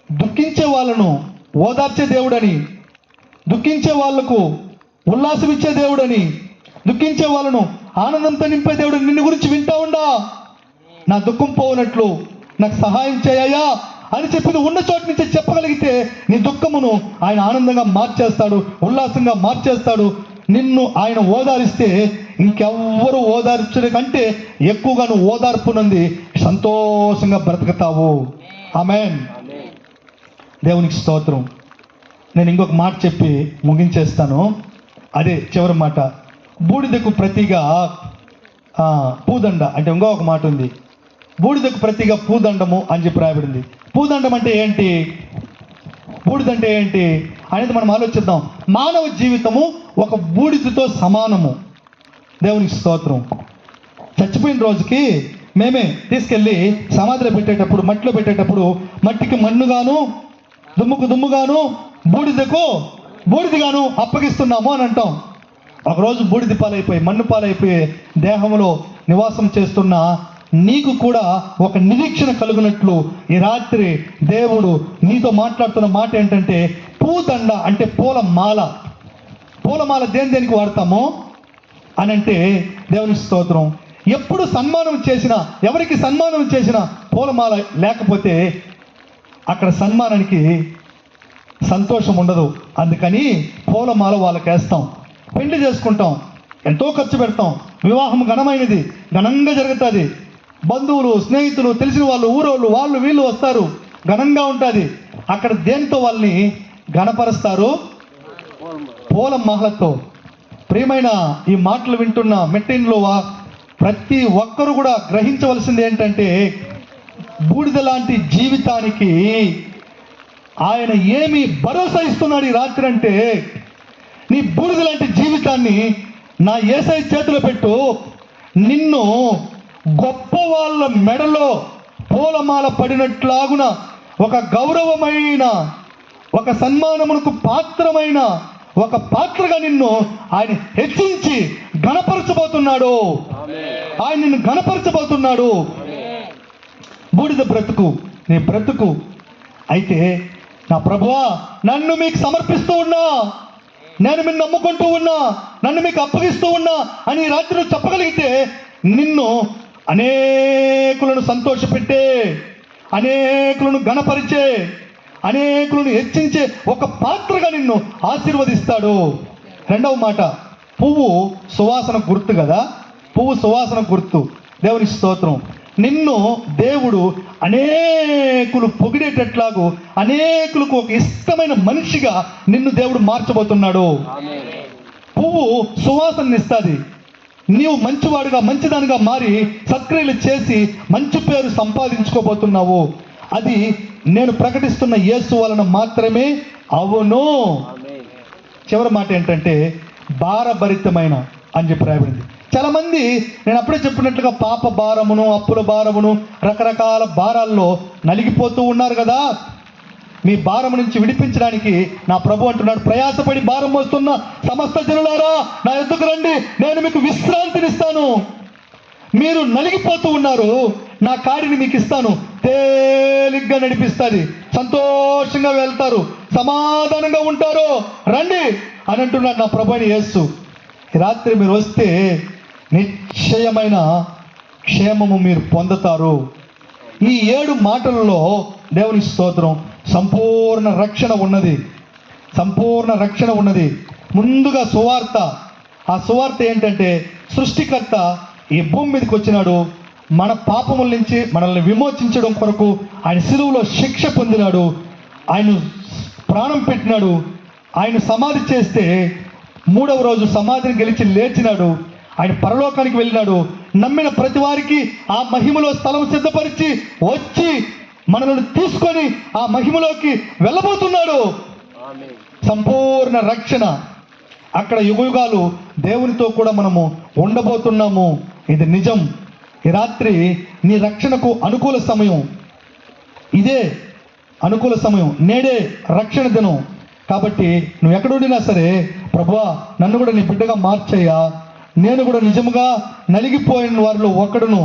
దుఃఖించే వాళ్ళను ఓదార్చే దేవుడని, దుఃఖించే వాళ్లకు ఉల్లాసం ఇచ్చే దేవుడని, దుఃఖించే వాళ్ళను ఆనందంతో నింపే దేవుడని నిన్ను గురించి వింటా ఉండా. నా దుఃఖం పోనట్లు నాకు సహాయం చేయ్యా అని చెప్పి ఉన్న చోటు నుంచి చెప్పగలిగితే నీ దుఃఖమును ఆయన ఆనందంగా మార్చేస్తాడు, ఉల్లాసంగా మార్చేస్తాడు. నిన్ను ఆయన ఓదారిస్తే ఇంకెవ్వరు ఓదార్చే కంటే ఎక్కువగా నువ్వు ఓదార్పునంది సంతోషంగా బ్రతుకుతావు. ఆమేన్. దేవునికి స్తోత్రం. నేను ఇంకొక మాట చెప్పి ముగించేస్తాను. అదే చివరి మాట. బూడిదకు ప్రతిగా పూదండ అంటే ఇంకొక మాట ఉంది. బూడిదకు ప్రతిగా పూదండము అని చెప్పి రాయబడింది. పూదండం అంటే ఏంటి, బూడిదంటే ఏంటి అనేది మనం ఆలోచిద్దాం. మానవ జీవితము ఒక బూడిదతో సమానము. దేవునికి స్తోత్రం. చచ్చిపోయిన రోజుకి మేమే తీసుకెళ్ళి సమాధిలో పెట్టేటప్పుడు, మట్టిలో పెట్టేటప్పుడు మట్టికి మన్నుగాను, దుమ్ముకు దుమ్ముగాను, బూడిదకు బూడిదిగాను అప్పగిస్తున్నాము అని అంటాం. ఒకరోజు బూడిద పాలైపోయి, మన్ను పాలైపోయి దేహంలో నివాసం చేస్తున్న నీకు కూడా ఒక నిరీక్షణ కలుగునట్లు ఈ రాత్రి దేవుడు నీతో మాట్లాడుతున్న మాట ఏంటంటే, పూదండ అంటే పూలమాల. పూలమాల దేనికి వాడతామో అని అంటే దేవుని స్తోత్రం. ఎప్పుడు సన్మానం చేసినా, ఎవరికి సన్మానం చేసినా పూలమాల లేకపోతే అక్కడ సన్మానానికి సంతోషం ఉండదు. అందుకని పూలమాల వాళ్ళకి వేస్తాం. పెళ్లి చేసుకుంటాం, ఎంతో ఖర్చు పెడతాం. వివాహం ఘనమైనది, ఘనంగా జరుగుతుంది. బంధువులు, స్నేహితులు, తెలిసిన వాళ్ళు, ఊరోళ్ళు, వాళ్ళు వీళ్ళు వస్తారు, ఘనంగా ఉంటుంది. అక్కడ దేనితో వాళ్ళని ఘనపరుస్తారు? పూలమాలతో. ప్రియమైన ఈ మాటలు వింటున్న మెట్టిన్లో ప్రతి ఒక్కరు కూడా గ్రహించవలసింది ఏంటంటే, బూడిద లాంటి జీవితానికి ఆయన ఏమి భరోసా ఇస్తున్నాడు ఈ రాత్రి అంటే, నీ బూడిద లాంటి జీవితాన్ని నా యేసయ్య చేతిలో పెట్టు, నిన్ను గొప్ప వాళ్ళ మెడలో పూలమాల పడినట్లాగున ఒక గౌరవమైన, ఒక సన్మానమునకు పాత్రమైన ఒక పాత్రగా నిన్ను ఆయన హెచ్చించి ఘనపరచబోతున్నాడు. ఆయన నిన్ను ఘనపరచబోతున్నాడు. బూడిద బ్రతుకు నీ బ్రతుకు అయితే, నా ప్రభువా నన్ను మీకు సమర్పిస్తూ ఉన్నా, నేను నిన్ను నమ్ముకుంటూ ఉన్నా, నన్ను మీకు అప్పగిస్తూ ఉన్నా అని రాత్రి నువ్వు చెప్పగలిగితే నిన్ను అనేకులను సంతోషపెట్టే, అనేకులను ఘనపరిచే, అనేకులను హెచ్చించే ఒక పాత్రగా నిన్ను ఆశీర్వదిస్తాడు. రెండవ మాట, పువ్వు సువాసన గుర్తు కదా, పువ్వు సువాసన గుర్తు. దేవుని స్తోత్రం. నిన్ను దేవుడు అనేకులు పొగిడేటట్లాగు, అనేకులకు ఒక ఇష్టమైన మనిషిగా నిన్ను దేవుడు మార్చబోతున్నాడు. పువ్వు సువాసన ఇస్తుంది. నీవు మంచివాడుగా, మంచిదానిగా మారి సత్క్రియలు చేసి మంచి పేరు సంపాదించుకోబోతున్నావు. అది నేను ప్రకటిస్తున్న యేసు వలన మాత్రమే అవును. చివరి మాట ఏంటంటే, భారభరితమైన అని చెప్పి రాయబడింది. చాలా మంది నేను అప్పుడే చెప్పినట్లుగా పాప భారమును, అప్పుల భారమును, రకరకాల భారాల్లో నలిగిపోతూ ఉన్నారు కదా. మీ భారము నుంచి విడిపించడానికి నా ప్రభు అంటున్నాడు, ప్రయాసపడి భారం మోస్తున్న సమస్త జనులారా నా యొద్దకు రండి, నేను మీకు విశ్రాంతినిస్తాను. మీరు నలిగిపోతూ ఉన్నారు, నా కాడిని మీకు ఇస్తాను, తేలిగ్గా నడిపిస్తుంది, సంతోషంగా వెళ్తారు, సమాధానంగా ఉంటారు, రండి అని అంటున్నాడు నా ప్రభు అయిన యేసు. ఈ రాత్రి మీరు వస్తే నిశ్చయమైన క్షేమము మీరు పొందుతారు. ఈ 7 మాటలలో దేవుని స్తోత్రం సంపూర్ణ రక్షణ ఉన్నది, సంపూర్ణ రక్షణ ఉన్నది. ముందుగా సువార్త. ఆ సువార్త ఏంటంటే, సృష్టికర్త ఈ భూమి మీదకి వచ్చినాడు, మన పాపముల నుంచి మనల్ని విమోచించడం కొరకు ఆయన శిలువలో శిక్ష పొందినాడు, ఆయన ప్రాణం పెట్టినాడు, ఆయన సమాధి చేస్తే 3వ రోజు సమాధిని గెలిచి లేచినాడు, ఆయన పరలోకానికి వెళ్ళినాడు. నమ్మిన ప్రతి వారికి ఆ మహిమలో స్థలం సిద్ధపరిచి వచ్చి మనల్ని తీసుకొని ఆ మహిమలోకి వెళ్ళబోతున్నాడు. సంపూర్ణ రక్షణ. అక్కడ యుగయుగాలు దేవునితో కూడా మనము ఉండబోతున్నాము. ఇది నిజం, ఈ రాత్రి నీ రక్షణకు అనుకూల సమయం ఇదే, అనుకూల సమయం. నేడే రక్షణ దినం. కాబట్టి నువ్వు ఎక్కడుండినా సరే, ప్రభువా నన్ను కూడా నీ బిడ్డగా మార్చయ్యా, నేను కూడా నిజముగా నలిగిపోయిన వారిలో ఒకడును,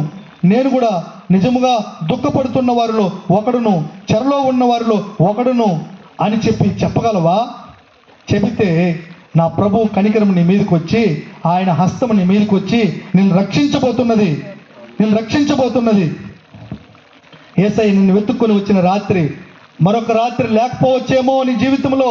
నేను కూడా నిజముగా దుఃఖపడుతున్న వారిలో ఒకడును, చెరలో ఉన్న వారిలో ఒకడును అని చెప్పగలవా? చెబితే నా ప్రభు కనికరం నీ మీదకి వచ్చి, ఆయన హస్తం నీ మీదకి వచ్చి నిన్ను రక్షించబోతున్నది. యేసయ్య నిన్ను వెతుక్కొని వచ్చిన రాత్రి మరొక రాత్రి లేకపోవచ్చేమో నీ జీవితంలో.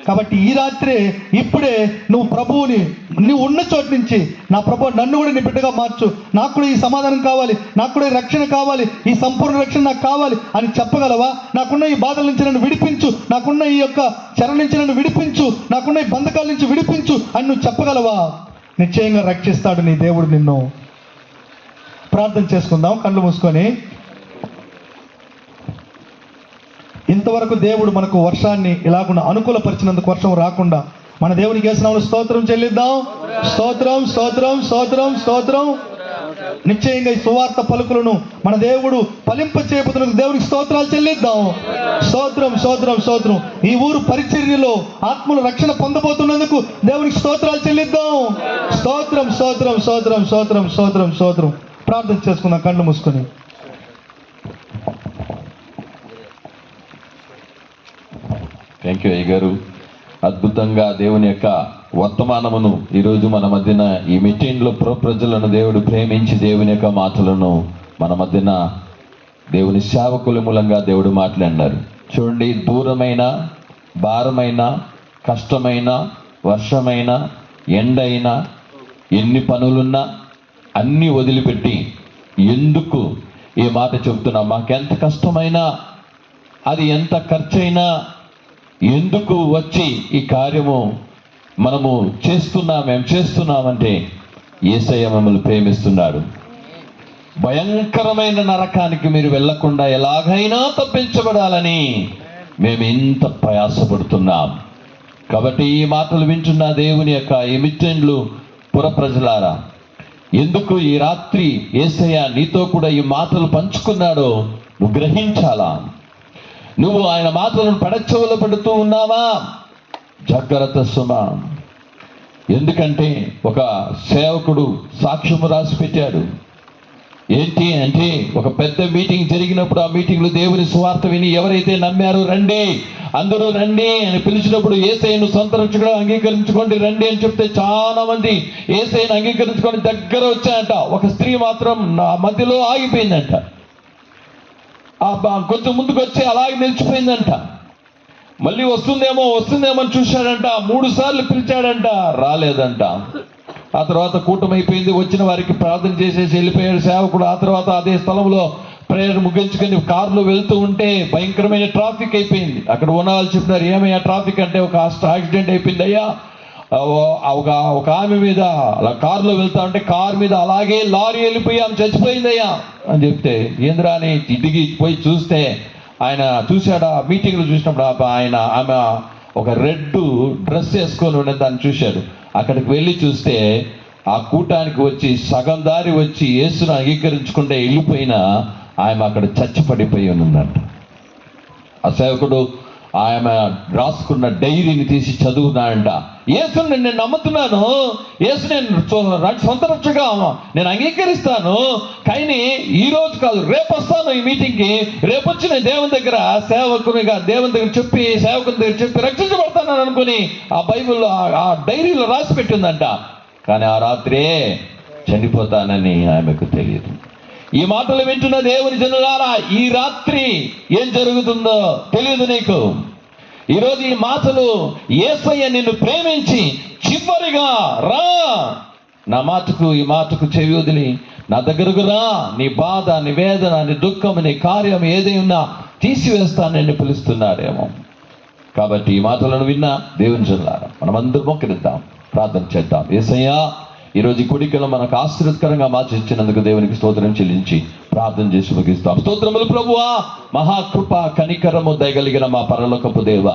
కాబట్టి ఈ రాత్రి ఇప్పుడే నువ్వు ప్రభువుని, నువ్వు ఉన్న చోటు నుంచి, నా ప్రభు నన్ను కూడా నీ బిడ్డగా మార్చు, నాకు కూడా ఈ సమాధానం కావాలి, నాకు కూడా ఈ రక్షణ కావాలి, ఈ సంపూర్ణ రక్షణ నాకు కావాలి అని చెప్పగలవా? నాకున్న ఈ బాధల నుంచి నన్ను విడిపించు, నాకున్న ఈ యొక్క చెర నుంచి నన్ను విడిపించు, నాకున్న ఈ బంధకాల నుంచి విడిపించు అని నువ్వు చెప్పగలవా? నిశ్చయంగా రక్షిస్తాడు నీ దేవుడు నిన్ను. ప్రార్థన చేసుకుందాం కళ్ళు మూసుకొని. ఇంతవరకు దేవుడు మనకు వర్షాన్ని ఇలాగున్న అనుకూలపరిచినందుకు, వర్షం రాకుండా మన దేవునికి వేసిన స్తోత్రం చెల్లిద్దాం. స్తోత్రం, స్తోత్రం, స్తోత్రం, స్తోత్రం. నిశ్చయంగా ఈ సువార్త పలుకులను మన దేవుడు ఫలింప చేయబోతున్నందుకు దేవునికి స్తోత్రాలు చెల్లిద్దాం. స్తోత్రం, స్తోత్రం, స్తోత్రం. ఈ ఊరు పరిచర్యలో ఆత్మలు రక్షణ పొందబోతున్నందుకు దేవునికి స్తోత్రాలు చెల్లిద్దాం. స్తోత్రం, స్తోత్రం, స్తోత్రం, స్తోత్రం, స్తోత్రం, స్తోత్రం. ప్రార్థన చేసుకుందాం కళ్ళు మూసుకొని. థ్యాంక్ యూ అయ్య గారు. అద్భుతంగా దేవుని యొక్క వర్తమానమును ఈరోజు మన మధ్యన ఈ మీటింగ్లో ప్రజలను దేవుడు ప్రేమించి దేవుని యొక్క మాటలను మన మధ్యన దేవుని సేవకుల మూలంగా దేవుడు మాట్లాడినారు. చూడండి, దూరమైన, భారమైన, కష్టమైన, వర్షమైన, ఎండైనా, ఎన్ని పనులున్నా అన్నీ వదిలిపెట్టి ఎందుకు ఈ మాట చెప్తున్నా, మాకెంత కష్టమైనా, అది ఎంత ఖర్చైనా, ఎందుకు వచ్చి ఈ కార్యము మనము మేము చేస్తున్నామంటే యేసయ్య మమ్మల్ని ప్రేమిస్తున్నాడు. భయంకరమైన నరకానికి మీరు వెళ్లకుండా ఎలాగైనా తప్పించబడాలని మేము ఇంత ప్రయాసపడుతున్నాం. కాబట్టి ఈ మాటలు వింటున్న దేవుని యొక్క ఈ మిత్రులు పుర ప్రజలారా, ఎందుకు ఈ రాత్రి యేసయ్య నీతో కూడా ఈ మాటలు పంచుకున్నాడో నువ్వు గ్రహించాలా. నువ్వు ఆయన మాటలను పడచెవులో పెడుతూ ఉన్నావా? జాగ్రత్త సుమా. ఎందుకంటే ఒక సేవకుడు సాక్ష్యము రాసి పెట్టాడు. ఏంటి అంటే, ఒక పెద్ద మీటింగ్ జరిగినప్పుడు ఆ మీటింగ్లో దేవుని సువార్త విని ఎవరైతే నమ్మారో రండి, అందరూ రండి అని పిలిచినప్పుడు యేసయ్యను సొంత రక్షకుడుగా అంగీకరించుకోండి రండి అని చెప్తే చాలా మంది యేసయ్యను అంగీకరించుకొని దగ్గర వచ్చాయంట. ఒక స్త్రీ మాత్రం నా మధ్యలో ఆగిపోయిందంట. కొంచెం ముందుకు వచ్చి అలాగే నిలిచిపోయిందంట. మళ్ళీ వస్తుందేమో అని చూశాడంట. 3 సార్లు పిలిచాడంట, రాలేదంట. ఆ తర్వాత కూటమైపోయింది. వచ్చిన వారికి ప్రార్థన చేసేసి వెళ్ళిపోయాడు సేవకుడు. ఆ తర్వాత అదే స్థలంలో ప్రేయర్ ముగించుకొని కారులో వెళ్తూ ఉంటే భయంకరమైన ట్రాఫిక్ అయిపోయింది. అక్కడ ఉన్న వాళ్ళు చెప్పినారు, ఏమయ్యా ట్రాఫిక్ అంటే, ఒక యాక్సిడెంట్ అయిపోయింది అయ్యా, ఒక ఆమె మీద అలా కారులో వెళ్తా ఉంటే కారు మీద అలాగే లారీ వెళ్ళిపోయి ఆమె చచ్చిపోయిందయ్యా అని చెప్తే, ఏంద్రా అని దిగి పోయి చూస్తే ఆయన చూశాడు. ఆ మీటింగ్లో చూసినప్పుడు ఆమె ఒక రెడ్ డ్రెస్ వేసుకొని ఉండే దాన్ని చూశాడు. అక్కడికి వెళ్ళి చూస్తే ఆ కూటానికి వచ్చి సగం దారి వచ్చి యేసును అంగీకరించుకుంటే వెళ్ళిపోయినా ఆమె అక్కడ చచ్చి పడిపోయి ఉందంట. ఆ సేవకుడు ఆమె రాసుకున్న డైరీని తీసి చదువుతున్నాడంట. యేసుని నేను నమ్ముతున్నాను, యేసు నేను సొంత రక్షగా నేను అంగీకరిస్తాను, కానీ ఈ రోజు కాదు రేపు వస్తాను ఈ మీటింగ్కి, రేపు వచ్చి నేను దేవుని దగ్గర సేవకునిగా దేవుని దగ్గర చెప్పి సేవకుని దగ్గర చెప్పి రక్షించబడతాను అనుకుని ఆ బైబిల్లో ఆ డైరీలో రాసి పెట్టిందంట. కానీ ఆ రాత్రే చనిపోతానని ఆమెకు తెలియదు. ఈ మాటలు వింటున్న దేవుని జనులారా, ఈ రాత్రి ఏం జరుగుతుందో తెలియదు నీకు. ఈరోజు ఈ మాటలు యేసయ్య నిన్ను ప్రేమించి చివరిగా రా, నా మాటకు ఈ మాటకు చెవి వదిలి నా దగ్గరకు రా, నీ బాధ, నీ వేదన, నీ దుఃఖం, నీ కార్యం ఏదైనా తీసివేస్తానని పిలుస్తున్నాడేమో. కాబట్టి ఈ మాటలను విన్నా దేవుని జనులారా, మనమందరం మొక్కరిద్దాం, ప్రార్థన చేద్దాం. యేసయ్య ఈరోజు ఈ కొడికలో మనకు ఆశీర్వదకరంగా మార్చిచ్చినందుకు దేవునికి స్తోత్రం చెల్లించి ప్రార్థన చేసి ముగిస్తాం. స్తోత్రములు ప్రభువా, మహాకృప కనికరము దయగలిగిన మా పరలోకపు దేవ,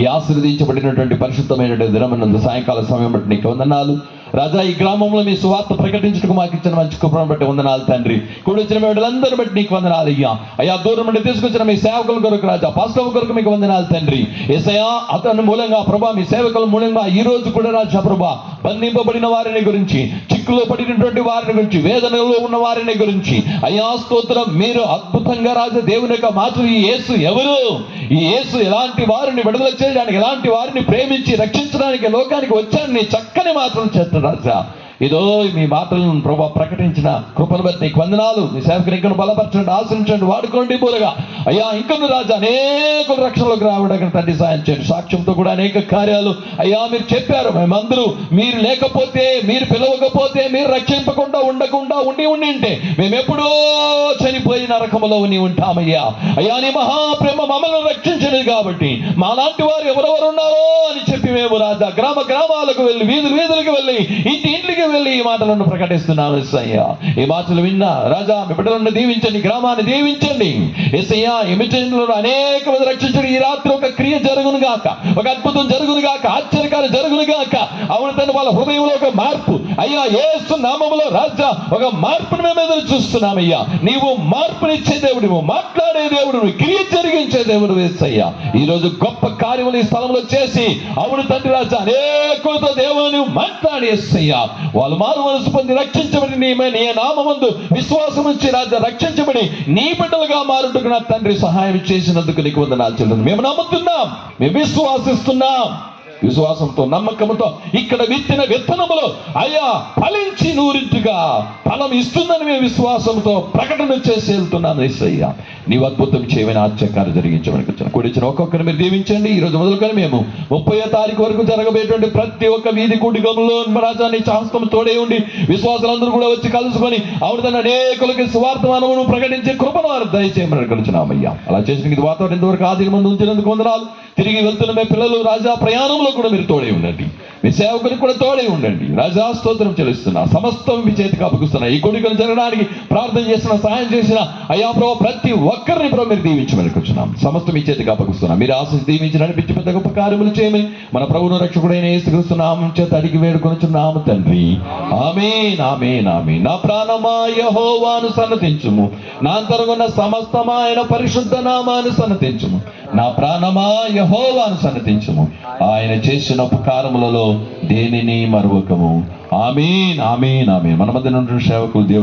ఈ ఆశీర్వదించబడినటువంటి పరిశుద్ధమైనటువంటి దినమునందు సాయంకాల సమయం బట్టి నీకు వందనాలు. రాజా ఈ గ్రామంలో మీ సువార్త ప్రకటించడానికి మాకు ఇచ్చిన మంచి కృపను బట్టి వందనాలు తండ్రి. కూడి వచ్చిన బిడ్డలందరూ బట్టి నీకు వందనాలు అయ్యా. అయ్యా దూరం నుండి తీసుకొచ్చిన మీ సేవకుల కొరకు రాజా, పాస్టర్ కొరకు మీకు వందనాలు తండ్రి. యేసయ్యా అతని మూలంగా ప్రభా, మీ సేవకుల మూలంగా ఈ రోజు కూడా రాజా ప్రభా, బంధింపబడిన వారిని గురించి, చిక్కులో పడినటువంటి వారిని గురించి, వేదనలో ఉన్న వారిని గురించి అయ్యా స్తోత్రం. మీరు అద్భుతంగా రాజా దేవుని యొక్క మాటలు, ఈ యేసు ఎవరు, ఈ యేసు ఎలాంటి వారిని విడుదల చేయడానికి, ఎలాంటి వారిని ప్రేమించి రక్షించడానికి లోకానికి వచ్చాడని చక్కని మాటలు చెప్తారు రాజా. ఇదో మీ మాటలను ప్రభా ప్రకటించిన కృపను బట్టి నీకు వందనాలు. మీ సేవకుని ఇంకను బలపరచండి, ఆశ్రయించండి, వాడుకోండి పూలగా అయ్యా. ఇంకను రాజా అనేక రక్షణలోకి రావడానికి తండ్రి సాయం చేయండి. సాక్ష్యంతో కూడా అనేక కార్యాలు అయ్యా మీరు చెప్పారు. మేమందరూ మీరు లేకపోతే, మీరు పిలవకపోతే, మీరు రక్షింపకుండా ఉండి ఉంటే మేము ఎప్పుడో చనిపోయి నరకములో ఉంటామయ్యా. అయ్యా నీ మహాప్రేమ మమ్మల్ని రక్షించలేదు కాబట్టి మాలాంటి వారు ఎవరెవరు ఉన్నారో అని చెప్పి మేము రాజా గ్రామాలకు వెళ్ళి, వీధులకు వెళ్ళి, ఇంటికి వెళ్ళి ఈ మాటలను ప్రకటిస్తున్నాను యేసయ్యా. ఈ మాటలు విన్నా రాజా మీ బిడ్డలను దీవించండి, గ్రామాన్ని దీవించండి యేసయ్యా. ఈ మిషన్లో అనేక మంది రక్షించండి. ఈ రాత్రి ఒక క్రియ జరుగును గాక, ఒక అద్భుతం జరుగును గాక, ఆశ్చర్యకాలు జరుగును గాక. అవును తండ్రి, వాళ్ళ హృదయంలో ఒక మార్పు అయ్యా యేసు నామములో రాజా ఒక మార్పును మేము ఎదురు చూస్తున్నామయ్యా. నీవు మార్పునిచ్చే దేవుడు, మాట్లాడే దేవుడు, క్రియ జరిగించే దేవుడు యేసయ్యా. ఈ రోజు గొప్ప కార్యములు ఈ స్థలంలో చేసి అవును తండ్రి రాజా అనేకులతో దేవుని మాట్లాడి యేసయ్యా వాళ్ళు మారు మనసు పొంది రక్షించబడి నీ నామమందు విశ్వాసం ఉంచి రాజా రక్షించబడి నీ బిడ్డలుగా మారుటకు నా తండ్రి సహాయం చేసినందుకు నీకు వందనాలు చెల్లిస్తున్నాం. మేము నమ్ముతున్నాం, మేము విశ్వాసిస్తున్నాం. విశ్వాసంతో, నమ్మకంతో ఇక్కడ విత్తిన విత్తనములు అయ్యా ఫలించి నూరింటిగా ఫలం ఇస్తుందని మేము విశ్వాసంతో ప్రకటన చేసి వెళ్తున్నాను యేసయ్యా. నీవు అద్భుతం చేయమని ఆశ్చర్యకార్యం జరిగించమని వచ్చాను. కూడిచిన ఒక్కొక్కరిని మీరు దీవించండి. ఈ రోజు మొదలుకొని మేము 30వ తారీఖు వరకు జరగబోయేటువంటి ప్రతి ఒక్క వీధి కూడికములో రాజా నీ హస్తం తోడే ఉండి విశ్వాసులందరూ కూడా వచ్చి కలుసుకొని అవును అనేకులకి సువార్తమానమును ప్రకటించే కృపను వారు దయచేయమని అడుగుతున్నామయ్యా. అలా చేసిన ఇది వాతావరణం ఇంతవరకు ఆదిగా ముందు ఉంచినందుకు వందనాలు. తిరిగి వెళ్తున్న మీ పిల్లలు రాజా ప్రయాణంలో కూడా మీరు తోడే ఉండండి, మీ సేవకునికి కూడా తోడే ఉండండి రాజా. స్తోత్రం చెల్లిస్తున్నా, సమస్తం మీ చేతికి అప్పగిస్తున్నా. ఈ కొడుకును జరగడానికి ప్రార్థన చేసిన, సహాయం చేసిన అయ్యా ప్రభు ప్రతి ఒక్కరిని ప్రభు మీరు దీవించమని కూర్చున్నాం. సమస్తం మీ చేతికి అప్పగిస్తున్నా. మీరు ఆశించి దీవించి నడిపించి పెద్ద గొప్ప కార్యములు చేయమని మన ప్రభువును రక్షకుడైన యేసుక్రీస్తు నామం చేత అడిగి వేడుకొనుచున్నాము తండ్రి. ఆమేన్, ఆమేన్, ఆమేన్. నా ప్రాణమా యెహోవాను సన్నతించుము, నా అంతరంగున్న సమస్తమా ఆయన పరిశుద్ధ నామాన్ని సన్నతించుము. నా ప్రాణమా యెహోవాను సన్నతించుము, ఆయన చేసిన ఉపకారములలో దేనిని మరువకము. ఆమేన్, ఆమేన్, ఆమేన్. మన మధ్య నుండి సేవకులు దేవుడు